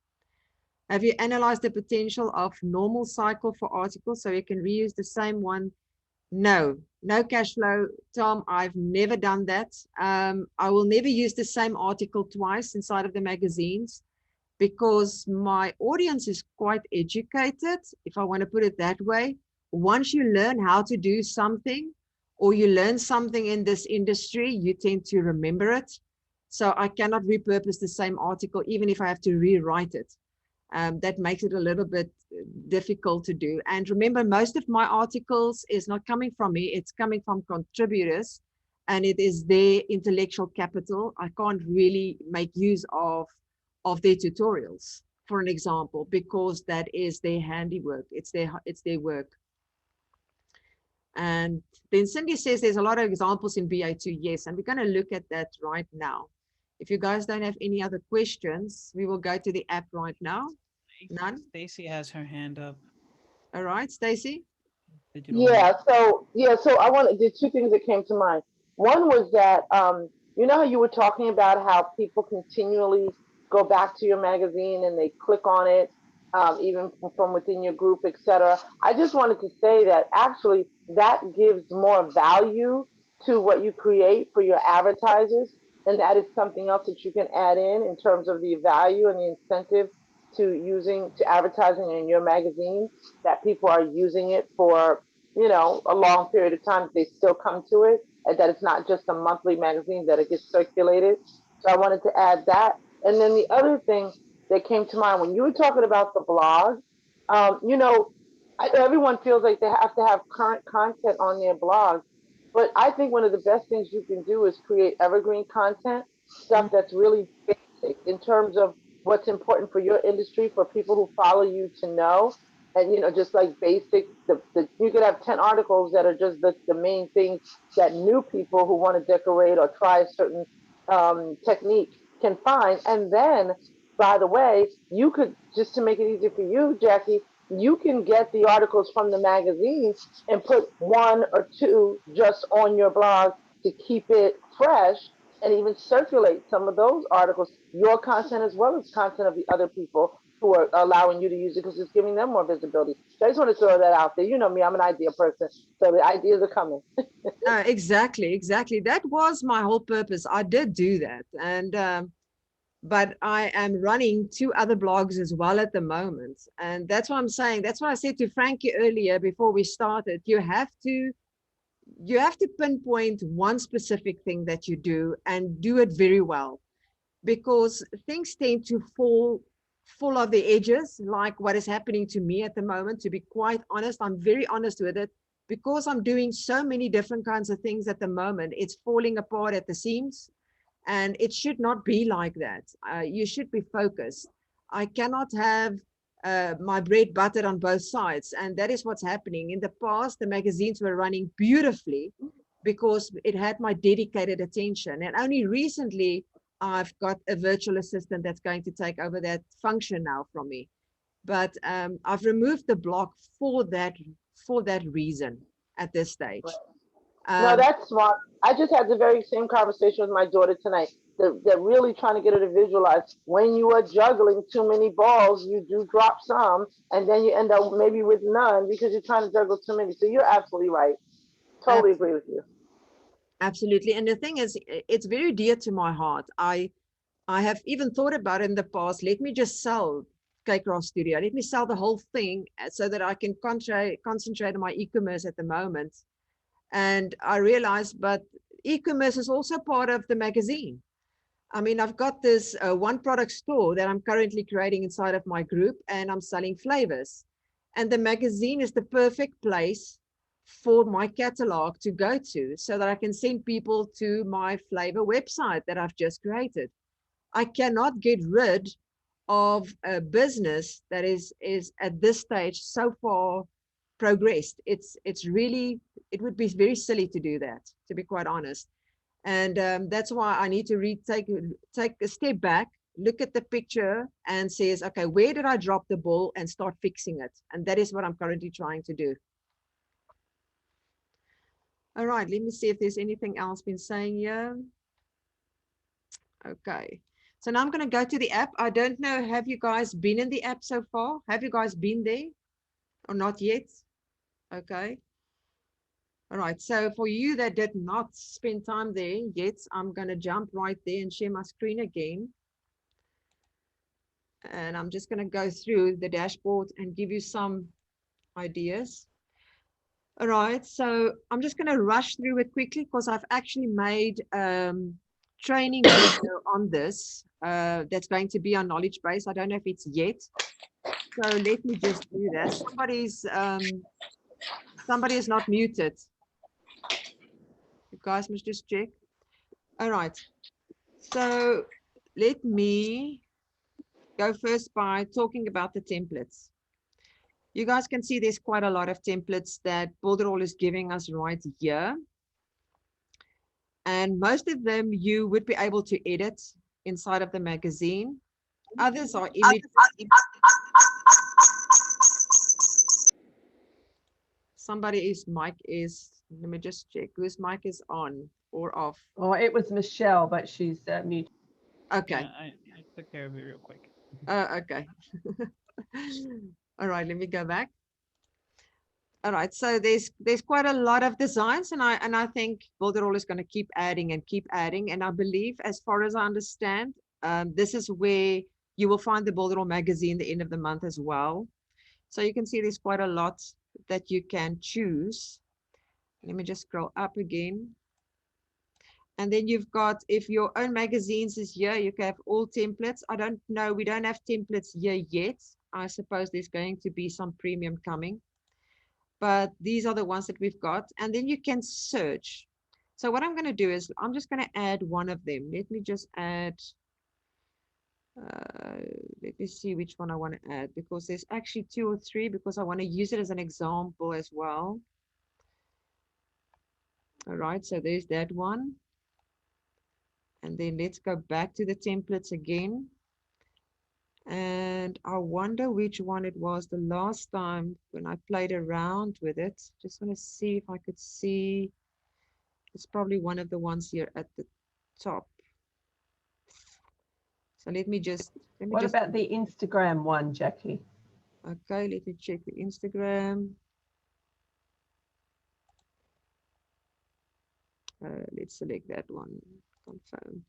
Have you analyzed the potential of normal cycle for articles so you can reuse the same one? No cash flow, Tom. I've never done that. I will never use the same article twice inside of the magazines because my audience is quite educated, if I want to put it that way. Once you learn how to do something or you learn something in this industry, you tend to remember it. So I cannot repurpose the same article, even if I have to rewrite it. That makes it a little bit difficult to do. And remember, most of my articles is not coming from me, it's coming from contributors, and it is their intellectual capital. I can't really make use of their tutorials, for an example, because that is their handiwork, it's their work. And then Cindy says there's a lot of examples in BA2. Yes, and we're going to look at that right now. If you guys don't have any other questions, we will go to the app right now. None? Stacy has her hand up. All right, Stacy? Yeah, so there's two things that came to mind. One was that you know how you were talking about how people continually go back to your magazine and they click on it, even from within your group, etc. I just wanted to say that actually that gives more value to what you create for your advertisers, and that is something else that you can add in terms of the value and the incentive to advertising in your magazine, that people are using it for, you know, a long period of time. They still come to it, and that it's not just a monthly magazine, that it gets circulated. So I wanted to add that. And then the other thing that came to mind when you were talking about the blog, you know, everyone feels like they have to have current content on their blog. But I think one of the best things you can do is create evergreen content, stuff that's really basic in terms of what's important for your industry, for people who follow you to know. And, you know, just like basic, you could have 10 articles that are just the main things that new people who want to decorate or try a certain technique can find. And then, by the way, you could, just to make it easier for you, Jacky, you can get the articles from the magazines and put one or two just on your blog to keep it fresh, and even circulate some of those articles, your content as well as content of the other people who are allowing you to use it, because it's giving them more visibility. So I just want to throw that out there. You know me, I'm an idea person, so the ideas are coming. Exactly. That was my whole purpose. I did do that. And but I am running 2 other blogs as well at the moment. And that's what I'm saying. That's what I said to Frankie earlier before we started. You have to pinpoint one specific thing that you do and do it very well, because things tend to fall off the edges, like what is happening to me at the moment. To be quite honest, I'm very honest with it, because I'm doing so many different kinds of things at the moment. It's falling apart at the seams, and it should not be like that. You should be focused. I cannot have my bread buttered on both sides, and that is what's happening. In the past, the magazines were running beautifully because it had my dedicated attention, and only recently I've got a virtual assistant that's going to take over that function now from me. But I've removed the block for that reason at this stage. No, that's smart. I just had the very same conversation with my daughter tonight. They're really trying to get her to visualize, when you are juggling too many balls, you do drop some, and then you end up maybe with none because you're trying to juggle too many. So you're absolutely right. Totally agree with you. Absolutely. And the thing is, it's very dear to my heart. I have even thought about in the past, let me just sell Klerk Studio. Let me sell the whole thing so that I can concentrate on my e-commerce at the moment. And I realized, but e-commerce is also part of the magazine. I mean, I've got this one product store that I'm currently creating inside of my group, and I'm selling flavors. And the magazine is the perfect place for my catalog to go to so that I can send people to my flavor website that I've just created. I cannot get rid of a business that is at this stage so far progressed. It's really, it would be very silly to do that, to be quite honest. And that's why I need to take a step back, look at the picture and says, okay, where did I drop the ball, and start fixing it. And that is what I'm currently trying to do. All right, let me see if there's anything else been saying here. Okay, so now I'm going to go to the app. I don't know, have you guys been in the app so far? Have you guys been there or not yet? Okay. All right, so for you that did not spend time there yet, I'm going to jump right there and share my screen again. And I'm just going to go through the dashboard and give you some ideas. All right, so I'm just going to rush through it quickly because I've actually made training video on this that's going to be on knowledge base. I don't know if it's yet. So let me just do that. Somebody is not muted. You guys must just check. All right. So let me go first by talking about the templates. You guys can see there's quite a lot of templates that Builderall is giving us right here. And most of them you would be able to edit inside of the magazine. Others are image. Somebody's mic is, let me just check whose mic is on or off. Oh, it was Michelle, but she's muted. Okay. Yeah, I took care of it real quick. Okay. All right, let me go back. All right, so there's quite a lot of designs, and I think Builderall is going to keep adding and keep adding. And I believe, as far as I understand, this is where you will find the Builderall magazine the end of the month as well. So you can see there's quite a lot that you can choose. Let me just scroll up again. And then you've got, if your own magazines is here, you can have all templates. I don't know, we don't have templates here yet. I suppose there's going to be some premium coming. But these are the ones that we've got. And then you can search. So what I'm going to do is I'm just going to add one of them. Let me just add, let me see which one I want to add, because there's actually 2 or 3, because I want to use it as an example as well. All right, so there's that one. And then let's go back to the templates again. And I wonder which one it was the last time when I played around with it. Just want to see if I could see. It's probably one of the ones here at the top. So let me just. What about the Instagram one, Jacky? Okay, let me check the Instagram. Let's select that one. Confirm.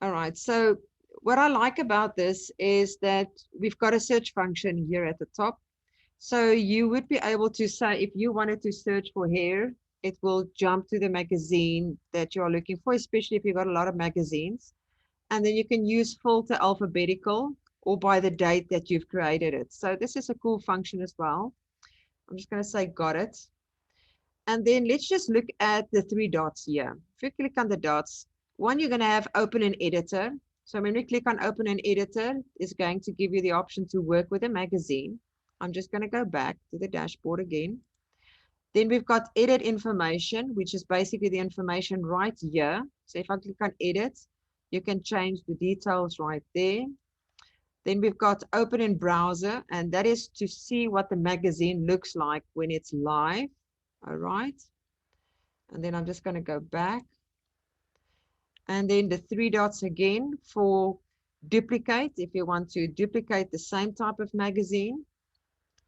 All right, so what I like about this is that we've got a search function here at the top. So you would be able to say, if you wanted to search for hair, it will jump to the magazine that you're looking for, especially if you've got a lot of magazines. And then you can use filter alphabetical or by the date that you've created it. So this is a cool function as well. I'm just going to say got it. And then let's just look at the 3 dots here. If you click on the dots, one, you're going to have open an editor. So when we click on open an editor, it's going to give you the option to work with a magazine. I'm just going to go back to the dashboard again. Then we've got edit information, which is basically the information right here. So if I click on edit, you can change the details right there. Then we've got open in browser, and that is to see what the magazine looks like when it's live. All right. And then I'm just going to go back. And then the 3 dots again for duplicate, if you want to duplicate the same type of magazine.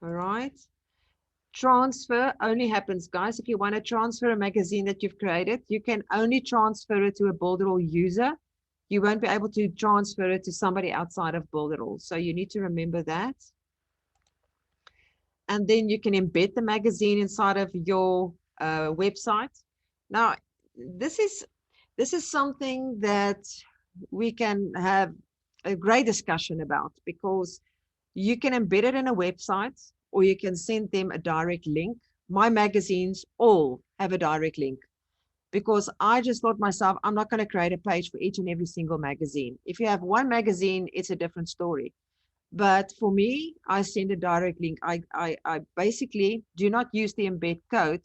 All right. Transfer only happens, guys, if you want to transfer a magazine that you've created, you can only transfer it to a Builderall user. You won't be able to transfer it to somebody outside of Builderall. So you need to remember that. And then you can embed the magazine inside of your website. Now, this is something that we can have a great discussion about, because you can embed it in a website or you can send them a direct link. My magazines all have a direct link because I just thought myself, I'm not going to create a page for each and every single magazine. If you have one magazine, it's a different story. But for me, I send a direct link. I basically do not use the embed code.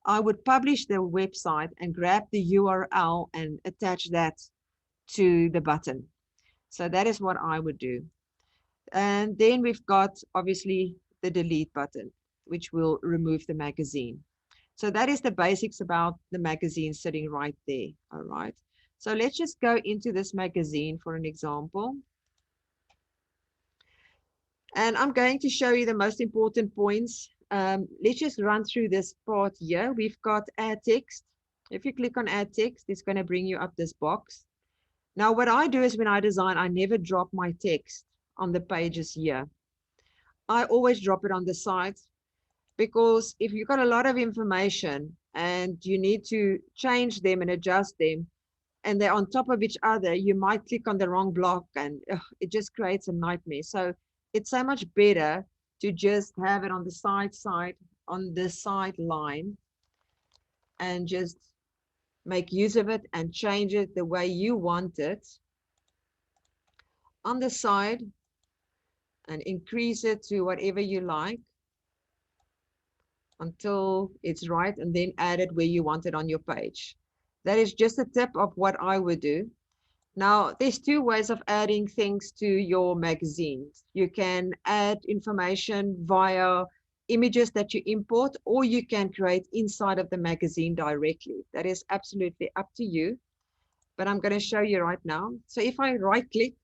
I would publish the website and grab the URL and attach that to the button. So that is what I would do. And then we've got obviously the delete button, which will remove the magazine. So that is the basics about the magazine sitting right there. All right. So let's just go into this magazine for an example. And I'm going to show you the most important points. Let's just run through this part here. We've got add text. If you click on add text, it's going to bring you up this box. Now, what I do is when I design, I never drop my text on the pages here. I always drop it on the side because if you've got a lot of information and you need to change them and adjust them, and they're on top of each other, you might click on the wrong block and it just creates a nightmare. So it's so much better to just have it on the on the sideline and just make use of it and change it the way you want it on the side and increase it to whatever you like until it's right, and then add it where you want it on your page. That is just a tip of what I would do. Now, there's two ways of adding things to your magazines. You can add information via images that you import, or you can create inside of the magazine directly. That is absolutely up to you, but I'm going to show you right now. So if I right click,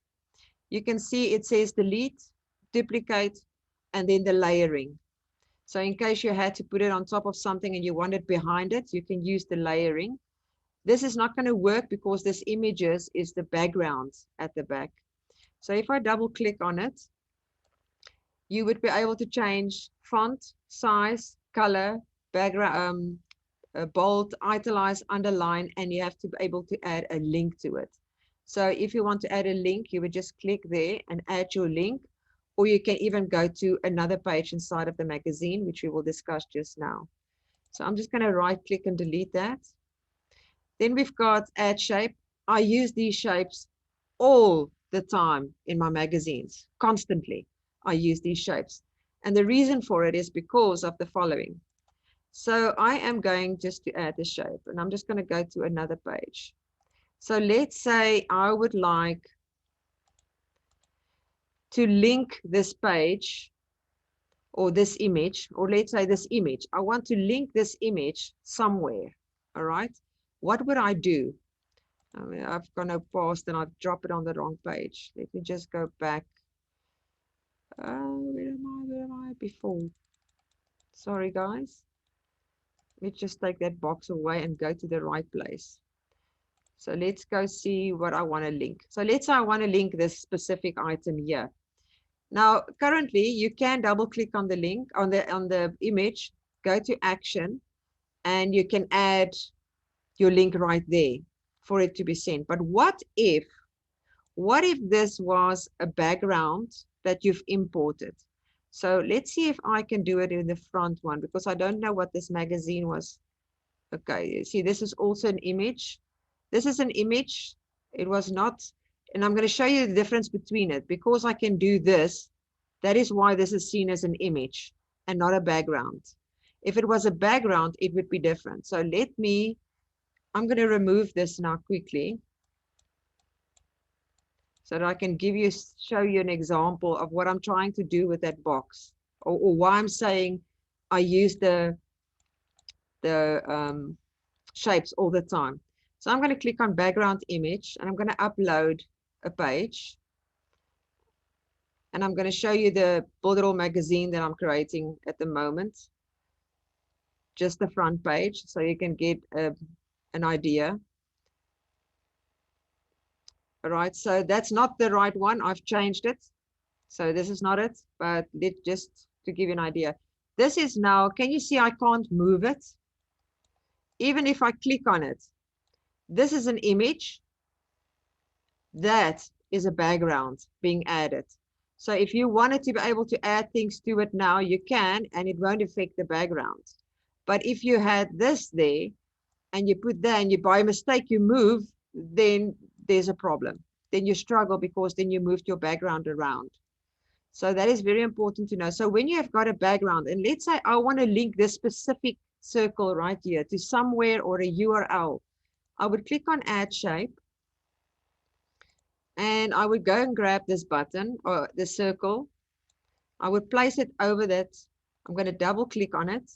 you can see it says delete, duplicate, and then the layering. So in case you had to put it on top of something and you want it behind it, you can use the layering. This is not going to work because this images is the background at the back. So if I double click on it, you would be able to change font, size, color, background, bold, italize, underline, and you have to be able to add a link to it. So if you want to add a link, you would just click there and add your link, or you can even go to another page inside of the magazine, which we will discuss just now. So I'm just going to right click and delete that. Then we've got add shape. I use these shapes all the time in my magazines, constantly. I use these shapes. And the reason for it is because of the following. So I am going just to add the shape, and I'm just going to go to another page. So let's say I would like to link this page or this image, or let's say this image. I want to link this image somewhere. All right. What would I do? I mean, I've gone past and I've dropped it on the wrong page. Let me just go back. Where am I before? Sorry, guys. Let's just take that box away and go to the right place. So let's go see what I want to link. So let's say I want to link this specific item here. Now, currently, you can double click on the link on the image, go to action, and you can add your link right there for it to be sent. But what if this was a background that you've imported? So let's see if I can do it in the front one, because I don't know what this magazine was. Okay, see, this is also an image. This is an image. It was not, and I'm going to show you the difference between it. Because I can do this, that is why this is seen as an image and not a background. If it was a background, it would be different. So I'm going to remove this now quickly so that I can show you an example of what I'm trying to do with that box, or why I'm saying I use the shapes all the time. So I'm going to click on background image, and I'm going to upload a page. And I'm going to show you the Builderall magazine that I'm creating at the moment. Just the front page, so you can get an idea. All right, so that's not the right one. I've changed it. So this is not it, but just to give you an idea. This is now, can you see I can't move it? Even if I click on it, this is an image. That is a background being added. So if you wanted to be able to add things to it now, you can, and it won't affect the background. But if you had this there, and you put that, and you by mistake you move, then there's a problem. Then you struggle because then you moved your background around. So that is very important to know. So when you have got a background, and let's say I want to link this specific circle right here to somewhere or a URL, I would click on Add Shape, and I would go and grab this button or the circle. I would place it over that. I'm going to double click on it,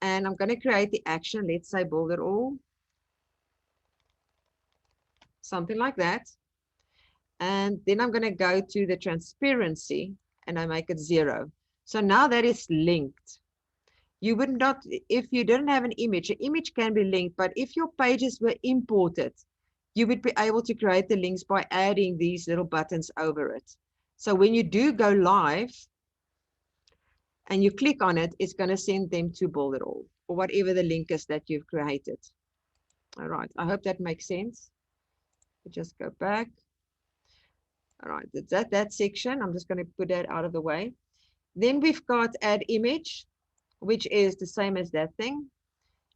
and I'm going to create the action. Let's say Builderall, something like that. And then I'm going to go to the transparency, and I make it 0. So now that is linked. You would not, if you didn't have an image can be linked, but if your pages were imported, you would be able to create the links by adding these little buttons over it. So when you do go live and you click on it, it's going to send them to Builderall or whatever the link is that you've created. All right, I hope that makes sense. Just go back. All right, that's that section. I'm just going to put that out of the way. Then we've got add image, which is the same as that thing.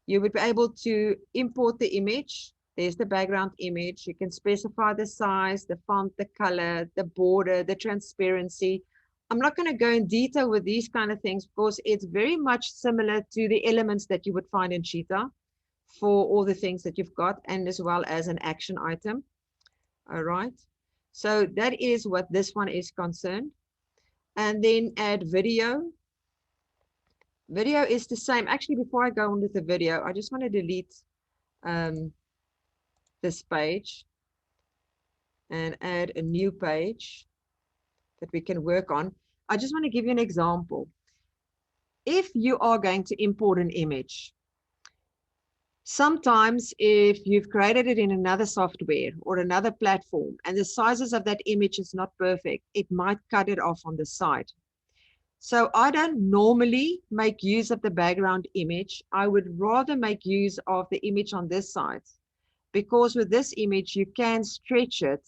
You would be able to import the image. There's the background image. You can specify the size, the font, the color, the border, the transparency. I'm not going to go in detail with these kind of things because it's very much similar to the elements that you would find in Cheetah for all the things that you've got, and as well as an action item. All right. So that is what this one is concerned. And then add video. Video is the same. Actually, before I go on with the video, I just want to delete this page and add a new page that we can work on. I just want to give you an example. If you are going to import an image, sometimes if you've created it in another software or another platform and the sizes of that image is not perfect, it might cut it off on the side. So I don't normally make use of the background image. I would rather make use of the image on this side, because with this image, you can stretch it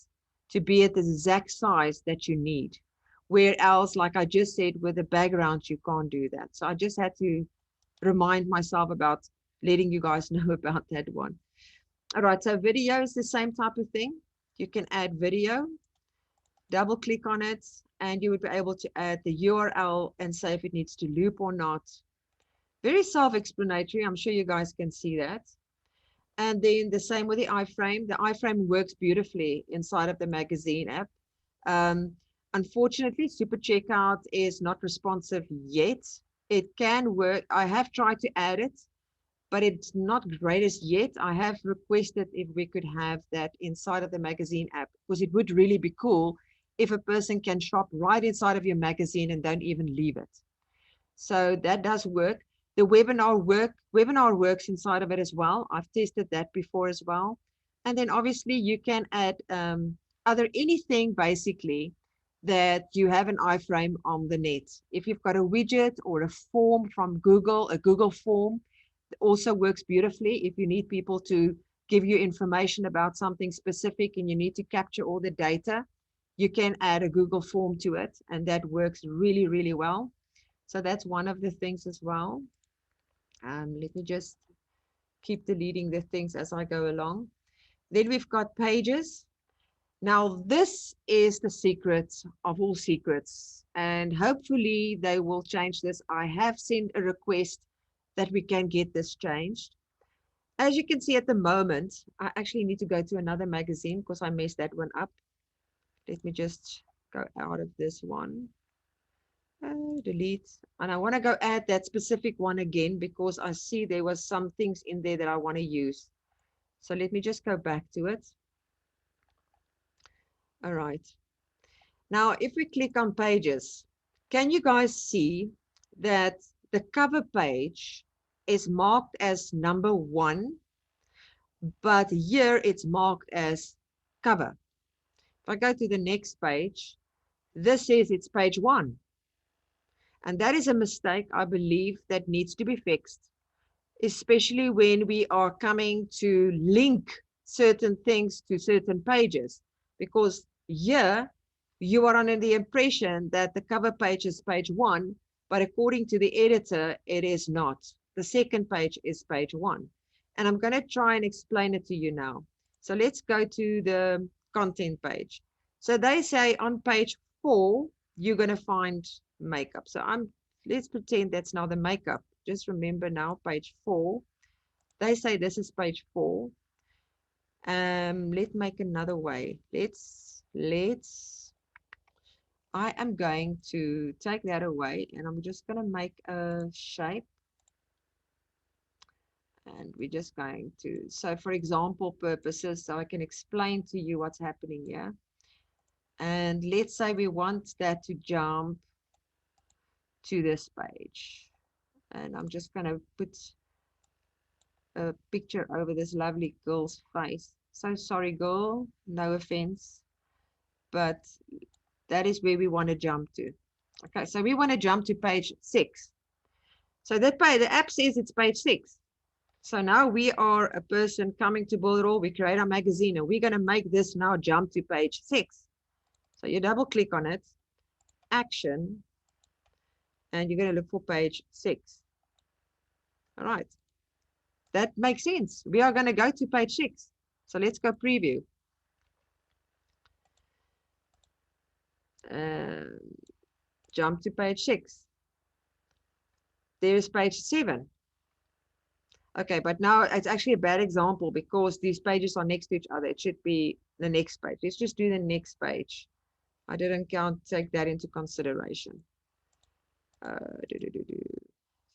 to be at the exact size that you need. Where else, like I just said, with the background, you can't do that. So I just had to remind myself about letting you guys know about that one. All right, so video is the same type of thing. You can add video, double click on it, and you would be able to add the URL and say if it needs to loop or not. Very self-explanatory. I'm sure you guys can see that. And then the same with the iframe. The iframe works beautifully inside of the magazine app. Unfortunately, Super Checkout is not responsive yet. It can work. I have tried to add it, but it's not great as yet. I have requested if we could have that inside of the magazine app, because it would really be cool if a person can shop right inside of your magazine and don't even leave it. So that does work. The webinar works inside of it as well. I've tested that before as well. And then obviously you can add anything basically that you have an iframe on the net. If you've got a widget or a form from Google, a Google form, it also works beautifully. If you need people to give you information about something specific and you need to capture all the data, you can add a Google form to it, and that works really, really well. So that's one of the things as well. Let me just keep deleting the things as I go along. Then we've got pages. Now, this is the secret of all secrets, and hopefully they will change this. I have sent a request that we can get this changed. As you can see at the moment, I actually need to go to another magazine because I messed that one up. Let me just go out of this one. Delete. And I want to go add that specific one again because I see there was some things in there that I want to use. So let me just go back to it. All right. Now, if we click on pages, can you guys see that the cover page is marked as number 1, but here it's marked as cover. If I go to the next page, this says it's page 1. And that is a mistake, I believe, that needs to be fixed, especially when we are coming to link certain things to certain pages. Because here, you are under the impression that the cover page is page 1, but according to the editor, it is not. The second page is page 1. And I'm going to try and explain it to you now. So let's go to the content page. So they say on page 4, you're going to find makeup. So let's pretend that's now the makeup. Just remember now, page 4. They say this is page 4. Let's make another way. I am going to take that away, and I'm just going to make a shape. And we're just going to, so for example purposes, so I can explain to you what's happening here. And let's say we want that to jump to this page. And I'm just going to put a picture over this lovely girl's face. So sorry, girl, no offense, but that is where we want to jump to. Okay, so we want to jump to page 6. So that page, the app says it's page 6. So now we are a person coming to Builderall. We create our magazine, and we're going to make this now jump to page 6. So you double click on it, action, and you're going to look for page 6. All right. That makes sense. We are going to go to page 6. So let's go preview. Jump to page 6. There's page 7. Okay, but now it's actually a bad example because these pages are next to each other. It should be the next page. Let's just do the next page. I didn't take that into consideration. So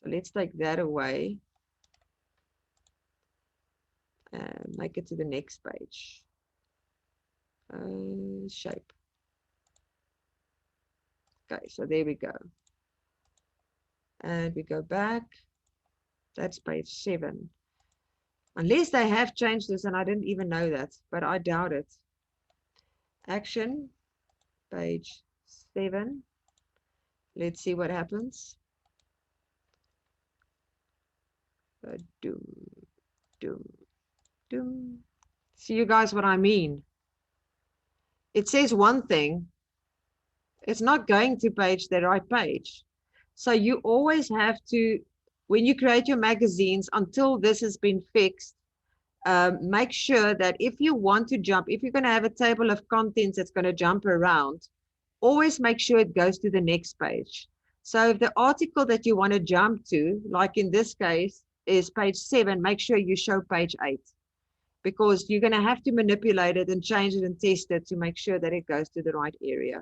let's take that away. Make it to the next page. Shape. Okay, so there we go. And we go back. That's page 7. Unless they have changed this, and I didn't even know that, but I doubt it. Action, page 7. Let's see what happens. Doom, doom, doom. See you guys what I mean? It says one thing. It's not going to the right page. So you always have to, when you create your magazines, until this has been fixed, make sure that if you want to jump, if you're going to have a table of contents that's going to jump around, always make sure it goes to the next page. So if the article that you want to jump to, like in this case, is page 7, make sure you show page 8, because you're going to have to manipulate it and change it and test it to make sure that it goes to the right area.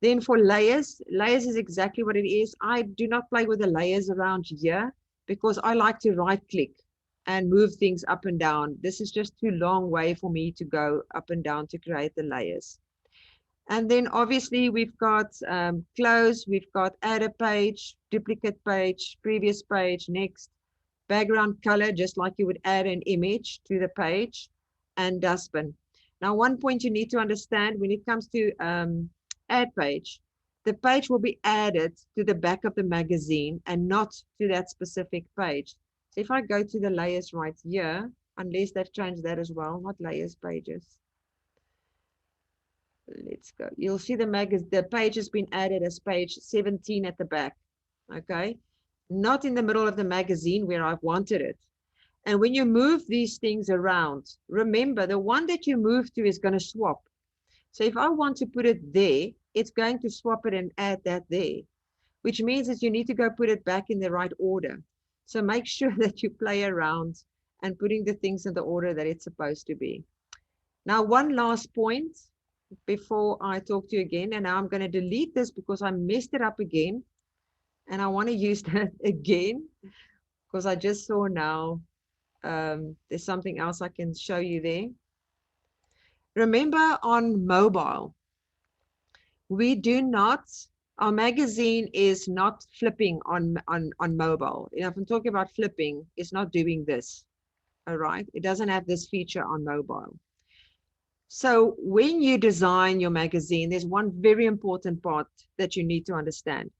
Then for layers is exactly what it is. I do not play with the layers around here because I like to right click and move things up and down. This is just too long way for me to go up and down to create the layers. And then obviously we've got close, we've got add a page, duplicate page, previous page, next, background color, just like you would add an image to the page, and dustbin. Now, one point you need to understand when it comes to add page, the page will be added to the back of the magazine and not to that specific page. So if I go to the layers right here, unless they've changed that as well, not layers, pages. Let's go. You'll see the page has been added as page 17 at the back. Okay. Not in the middle of the magazine where I've wanted it. And when you move these things around, remember the one that you move to is going to swap. So if I want to put it there, it's going to swap it and add that there, which means that you need to go put it back in the right order. So make sure that you play around and putting the things in the order that it's supposed to be. Now, one last point before I talk to you again, and now I'm going to delete this because I messed it up again. And I want to use that again because I just saw now there's something else I can show you there. Remember, on mobile, we do not, our magazine is not flipping on mobile. If I'm talking about flipping, it's not doing this. All right. It doesn't have this feature on mobile. So when you design your magazine, there's one very important part that you need to understand.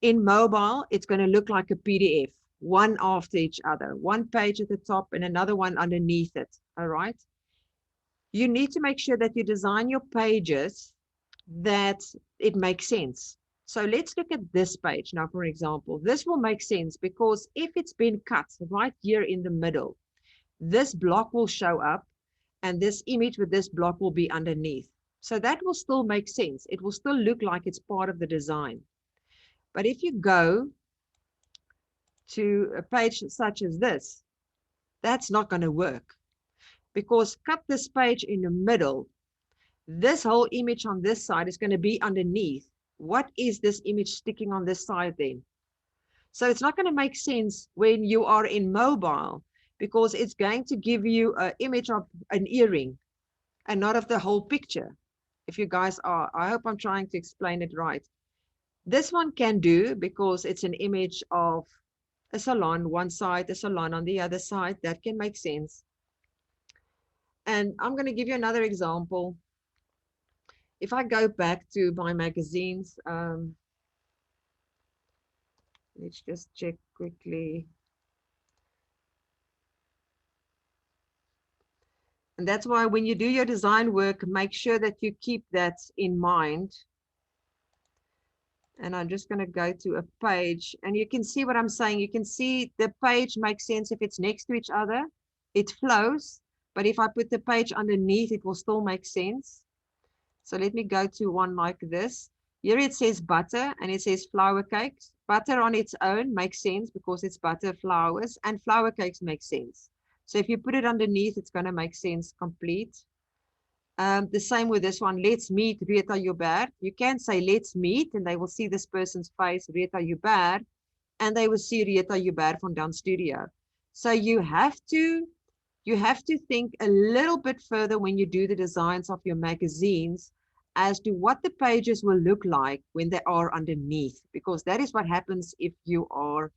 In mobile, it's going to look like a PDF, one after each other, one page at the top and another one underneath it. All right. You need to make sure that you design your pages that it makes sense. So let's look at this page now, for example. This will make sense because if it's been cut right here in the middle, this block will show up and this image with this block will be underneath. So that will still make sense. It will still look like it's part of the design. But if you go to a page such as this, that's not going to work, because cut this page in the middle, this whole image on this side is going to be underneath. What is this image sticking on this side then? So it's not going to make sense when you are in mobile, because it's going to give you an image of an earring and not of the whole picture. If you guys are, I hope I'm trying to explain it right. This one can do because it's an image of a salon, one side, a salon on the other side. That can make sense. And I'm going to give you another example. If I go back to my magazines, let's just check quickly. And that's why when you do your design work, make sure that you keep that in mind. And I'm just going to go to a page, and you can see what I'm saying. You can see the page makes sense if it's next to each other. It flows, but if I put the page underneath, it will still make sense. So let me go to one like this. Here it says butter and it says flour cakes. Butter on its own makes sense because it's butter, flowers, and flour cakes make sense. So if you put it underneath, it's going to make sense complete. The same with this one. Let's meet Rita Joubert. You can say let's meet and they will see this person's face, Rita Joubert, and they will see Rita Joubert from Down Studio. So you have to think a little bit further when you do the designs of your magazines as to what the pages will look like when they are underneath, because that is what happens if you are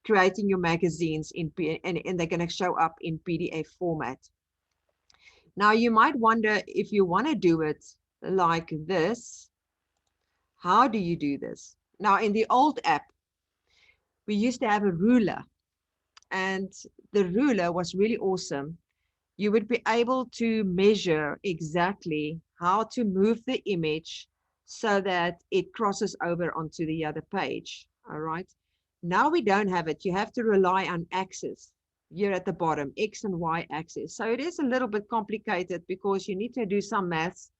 creating your magazines and they're going to show up in PDF format. Now you might wonder, if you want to do it like this, how do you do this? Now in the old app, we used to have a ruler, and the ruler was really awesome. You would be able to measure exactly how to move the image so that it crosses over onto the other page. All right. Now we don't have it. You have to rely on axis here at the bottom, X and Y axis. So it is a little bit complicated because you need to do some maths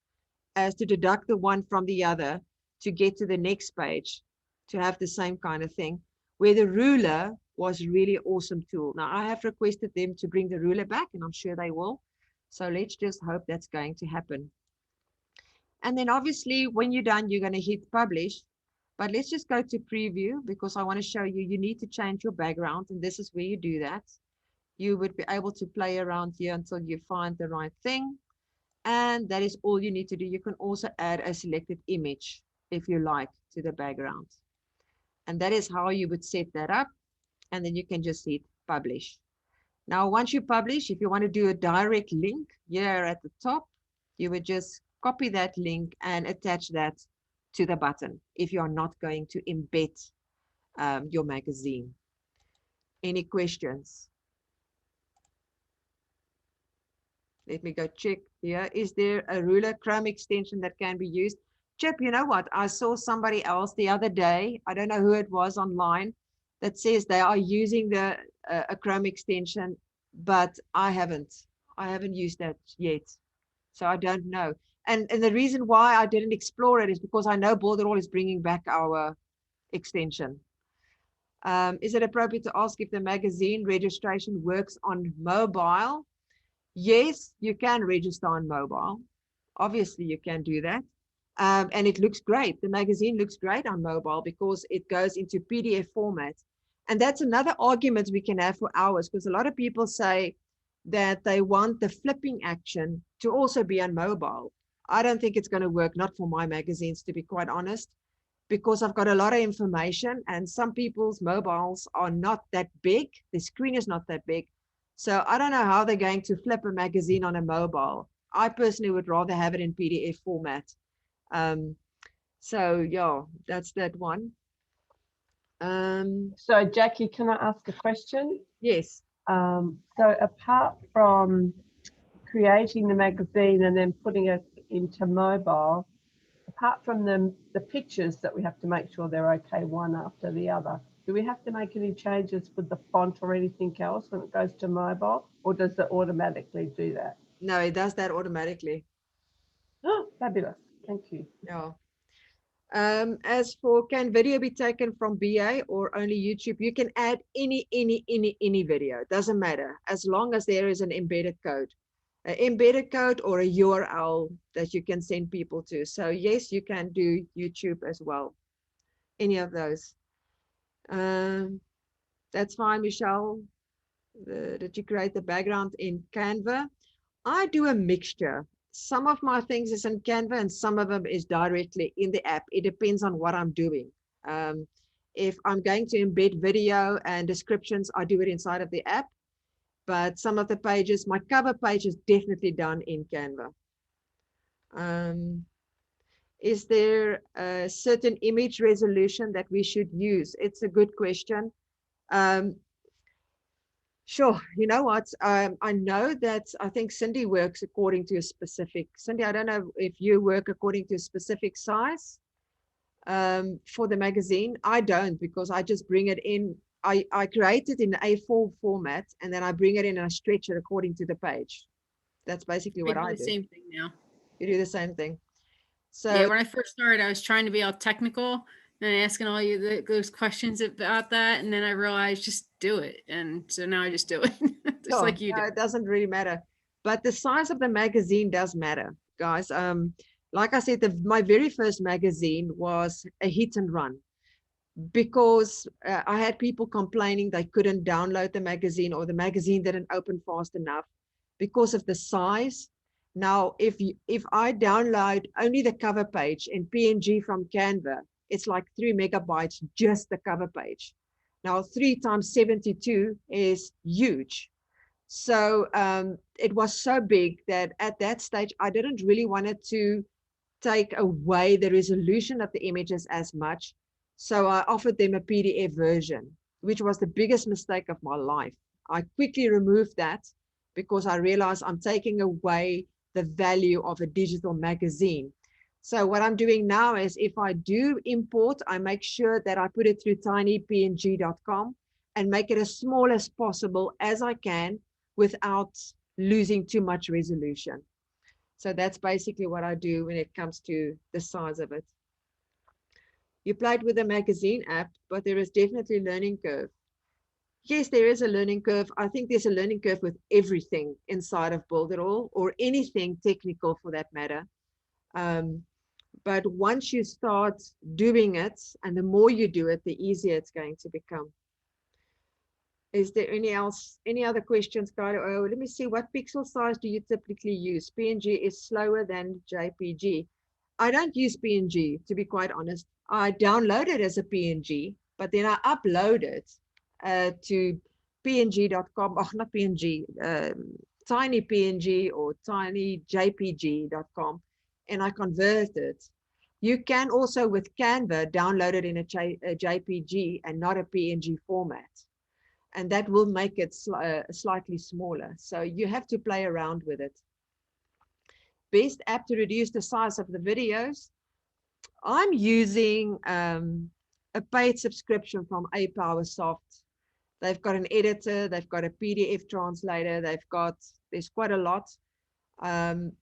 as to deduct the one from the other to get to the next page to have the same kind of thing, where the ruler was really awesome tool. Now I have requested them to bring the ruler back, and I'm sure they will. So let's just hope that's going to happen. And then obviously when you're done, you're going to hit publish. But let's just go to preview, because I want to show you, you need to change your background, and this is where you do that. You would be able to play around here until you find the right thing. And that is all you need to do. You can also add a selected image if you like to the background. And that is how you would set that up. And then you can just hit publish. Now, once you publish, if you want to do a direct link here at the top, you would just copy that link and attach that to the button if you are not going to embed your magazine. Any questions? Let me go check here. Is there a ruler Chrome extension that can be used? Chip, you know what? I saw somebody else the other day, I don't know who it was online, that says they are using a Chrome extension, but I haven't used that yet. So I don't know. And the reason why I didn't explore it is because I know Builderall is bringing back our extension. Is it appropriate to ask if the magazine registration works on mobile? Yes, you can register on mobile. Obviously, you can do that. And it looks great. The magazine looks great on mobile because it goes into PDF format. And that's another argument we can have for hours, because a lot of people say that they want the flipping action to also be on mobile. I don't think it's going to work, not for my magazines, to be quite honest, because I've got a lot of information and some people's mobiles are not that big. The screen is not that big. So I don't know how they're going to flip a magazine on a mobile. I personally would rather have it in PDF format. So yeah, that's that one. So Jacky, can I ask a question? Yes. So apart from creating the magazine and then putting it into mobile, apart from the pictures that we have to make sure they're okay one after the other, do we have to make any changes with the font or anything else when it goes to mobile, or does it automatically do that? No, it does that automatically. Oh, fabulous. Thank you. Yeah. As for can video be taken from BA or only YouTube, you can add any video. It doesn't matter as long as there is an embedded code or a URL that you can send people to. So yes, you can do YouTube as well. Any of those. That's fine, Michelle. Did you create the background in Canva? I do a mixture. Some of my things is in Canva and some of them is directly in the app. It depends on what I'm doing. If I'm going to embed video and descriptions, I do it inside of the app. But some of the pages, my cover page is definitely done in Canva. Is there a certain image resolution that we should use? It's a good question. Sure. You know what? I know that I think Cindy works according to a specific, Cindy, I don't know if you work according to a specific size for the magazine. I don't, because I just bring it in. I create it in A4 format and then I bring it in and I stretch it according to the page. That's basically what I do do. the same thing now. You do the same thing. So yeah, when I first started, I was trying to be all technical and asking all you those questions about that, and then I realized just do it, and so now I just do it, just sure, like you no, do. it doesn't really matter. But the size of the magazine does matter, guys. Like I said, my very first magazine was a hit and run because I had people complaining they couldn't download the magazine or the magazine didn't open fast enough because of the size. Now, if I download only the cover page in PNG from Canva, it's like 3 megabytes, just the cover page. Now, 3 times 72 is huge. So it was so big that at that stage, I didn't really want it to take away the resolution of the images as much. So I offered them a PDF version, which was the biggest mistake of my life. I quickly removed that because I realized I'm taking away the value of a digital magazine. So what I'm doing now is if I do import, I make sure that I put it through tinypng.com and make it as small as possible as I can without losing too much resolution. So that's basically what I do when it comes to the size of it. You played with the magazine app, but there is definitely a learning curve. Yes, there is a learning curve. I think there's a learning curve with everything inside of Builderall or anything technical for that matter. But once you start doing it, and the more you do it, the easier it's going to become. Is there any other questions, Carlo? Oh, let me see. What pixel size do you typically use? PNG is slower than JPG. I don't use PNG, to be quite honest. I download it as a PNG, but then I upload it to png.com. Oh, not PNG, tiny PNG or tinyjpg.com, and I convert it. You can also, with Canva, download it in a JPG and not a PNG format. And that will make it slightly smaller. So you have to play around with it. Best app to reduce the size of the videos. I'm using a paid subscription from aPowersoft. They've got an editor, they've got a PDF translator, there's quite a lot,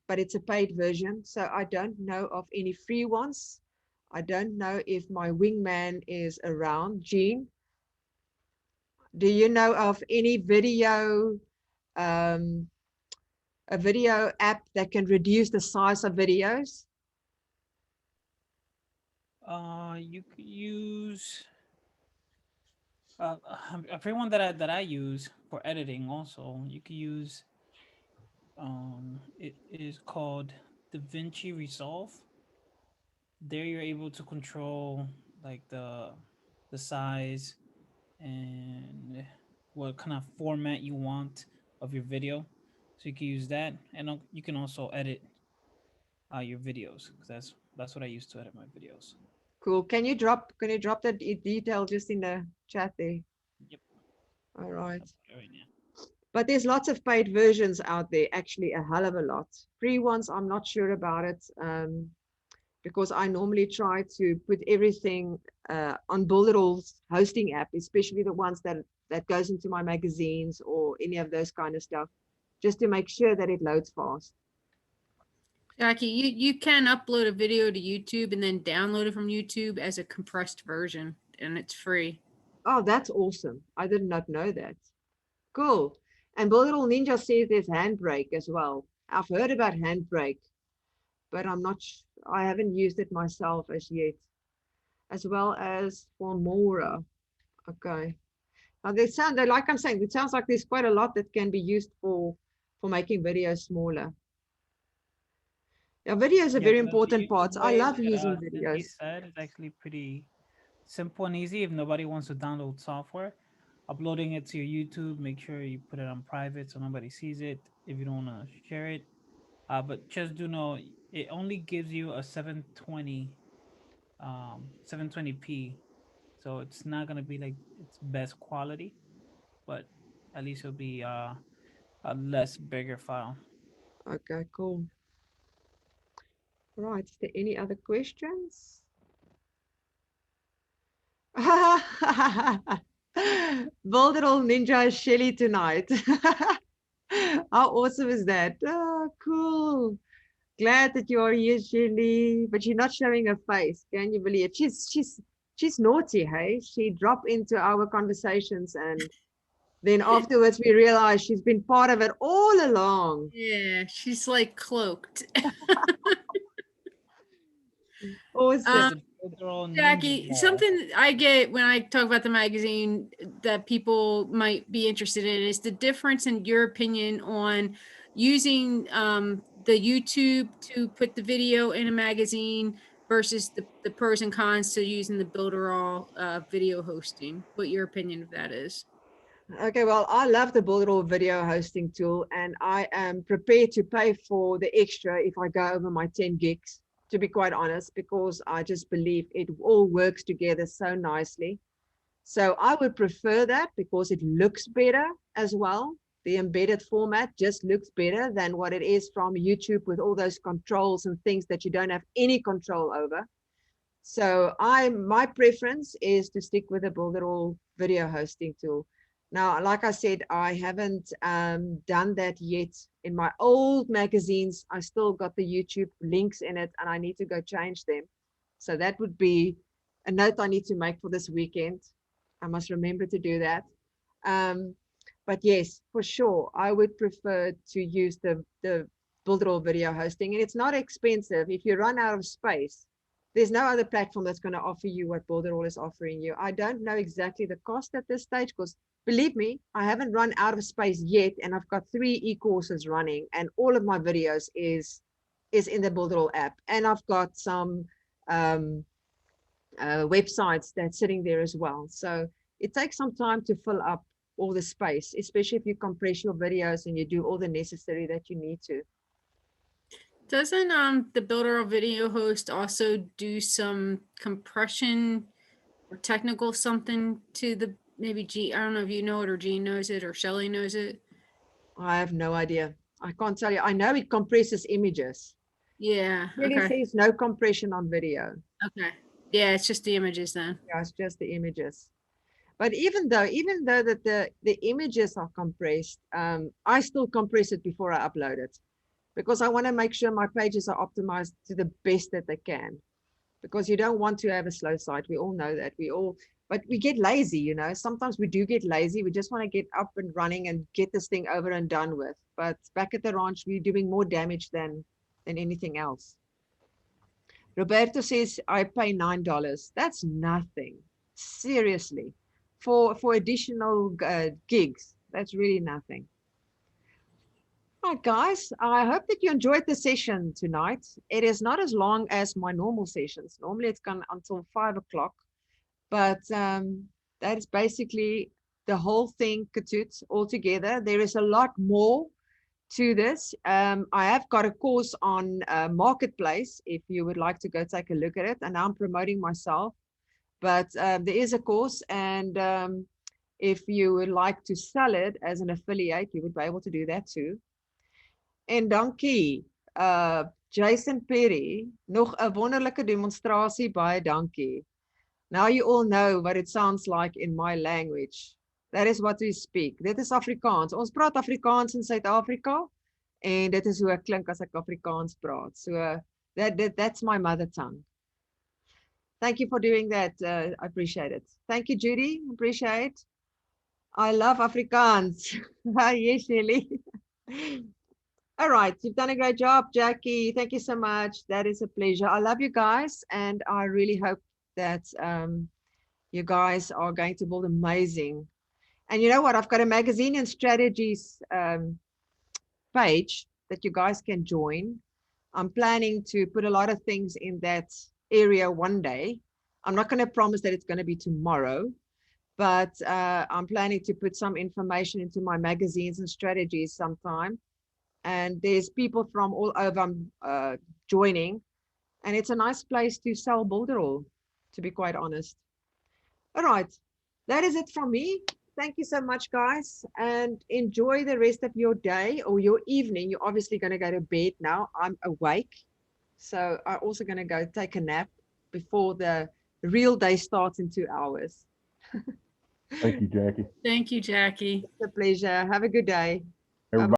but it's a paid version. So I don't know of any free ones. I don't know if my wingman is around. Jean, do you know of any a video app that can reduce the size of videos? You could use a free one that I use for editing. Also, you could use it is called DaVinci Resolve. There, you're able to control like the size and what kind of format you want of your video. So you can use that, and you can also edit your videos, because that's what I use to edit my videos. Cool. Can you drop the detail just in the chat there? Yep. All right. Right now. But there's lots of paid versions out there, actually a hell of a lot. Free ones, I'm not sure about it, because I normally try to put everything on Builderall's hosting app, especially the ones that goes into my magazines or any of those kind of stuff, just to make sure that it loads fast. Jacky, you can upload a video to YouTube and then download it from YouTube as a compressed version, and it's free. Oh, that's awesome. I did not know that. Cool. And Builderall Ninja says there's Handbrake as well. I've heard about Handbrake, but I haven't used it myself as yet, as well as Formora. Okay. Now like I'm saying, it sounds like there's quite a lot that can be used for making videos smaller. Yeah, video is a very The important part. YouTube I way, love using as he videos. said, is actually pretty simple and easy. If nobody wants to download software, uploading it to your YouTube, make sure you put it on private so nobody sees it if you don't want to share it. But just do know it only gives you a 720p, so it's not gonna be like its best quality, but at least it'll be a less bigger file. Okay, cool. Right. Is there any other questions? Builderall Ninja Shelly tonight. How awesome is that? Oh, cool. Glad that you are here, Shelly. But you're not showing her face. Can you believe it? She's naughty, hey? She dropped into our conversations, and then afterwards we realized she's been part of it all along. Yeah, she's like cloaked. Awesome. Jacky, something I get when I talk about the magazine that people might be interested in is the difference in your opinion on using the YouTube to put the video in a magazine versus the pros and cons to using the Builderall video hosting. What your opinion of that is? Okay, well, I love the Builderall video hosting tool, and I am prepared to pay for the extra if I go over my 10 gigs, to be quite honest, because I just believe it all works together so nicely. So I would prefer that because it looks better as well. The embedded format just looks better than what it is from YouTube with all those controls and things that you don't have any control over. So my preference is to stick with the Builderall video hosting tool. Now, like I said, I haven't done that yet. In my old magazines, I still got the YouTube links in it, and I need to go change them. So that would be a note I need to make for this weekend. I must remember to do that. But yes, for sure, I would prefer to use the Builderall video hosting, and it's not expensive. If you run out of space, there's no other platform that's going to offer you what Builderall is offering you. I don't know exactly the cost at this stage because, believe me, I haven't run out of space yet, and I've got 3 e-courses running, and all of my videos is in the Builderall app, and I've got some websites that's sitting there as well. So it takes some time to fill up all the space, especially if you compress your videos and you do all the necessary that you need to. Doesn't the Builderall video host also do some compression or technical something to the maybe G? I don't know if you know it or Jean knows it or Shelly knows it. I have no idea. I can't tell you. I know it compresses images. Yeah. It really says no compression on video. Okay. Yeah, it's just the images then. Yeah, it's just the images. But even though that the images are compressed, I still compress it before I upload it, because I want to make sure my pages are optimized to the best that they can, because you don't want to have a slow site. We all know that. But we get lazy, you know. Sometimes we do get lazy. We just want to get up and running and get this thing over and done with. But back at the ranch, we're doing more damage than anything else. Roberto says, I pay $9. That's nothing. Seriously. For additional gigs, that's really nothing. All right, guys, I hope that you enjoyed the session tonight. It is not as long as my normal sessions. Normally it's gone until 5 o'clock, but that is basically the whole thing, Katoot, altogether. There is a lot more to this. I have got a course on Marketplace if you would like to go take a look at it, and I'm promoting myself. But there is a course, and if you would like to sell it as an affiliate, you would be able to do that too. And Donkey, Jason Perry, nog 'n wonderlike demonstrasie, baie dankie. Now you all know what it sounds like in my language. That is what we speak. Dit is Afrikaans. Ons praat Afrikaans in Suid-Afrika en dit is hoe ek klink as ek Afrikaans praat. So that's my mother tongue. Thank you for doing that. I appreciate it. Thank you, Judy. Appreciate. I love Afrikaans. Yes, Shirley. All right, you've done a great job, Jackie. Thank you so much. That is a pleasure. I love you guys, and I really hope that you guys are going to build amazing. And you know what? I've got a magazine and strategies page that you guys can join. I'm planning to put a lot of things in that area one day. I'm not going to promise that it's going to be tomorrow, but I'm planning to put some information into my magazines and strategies sometime. And there's people from all over joining, and it's a nice place to sell Builderall, to be quite honest. All right, that is it from me. Thank you so much, guys, and enjoy the rest of your day or your evening. You're obviously going to go to bed now. I'm awake, so I'm also going to go take a nap before the real day starts in 2 hours. Thank you, Jackie. Thank you, Jackie. It's a pleasure. Have a good day. Everybody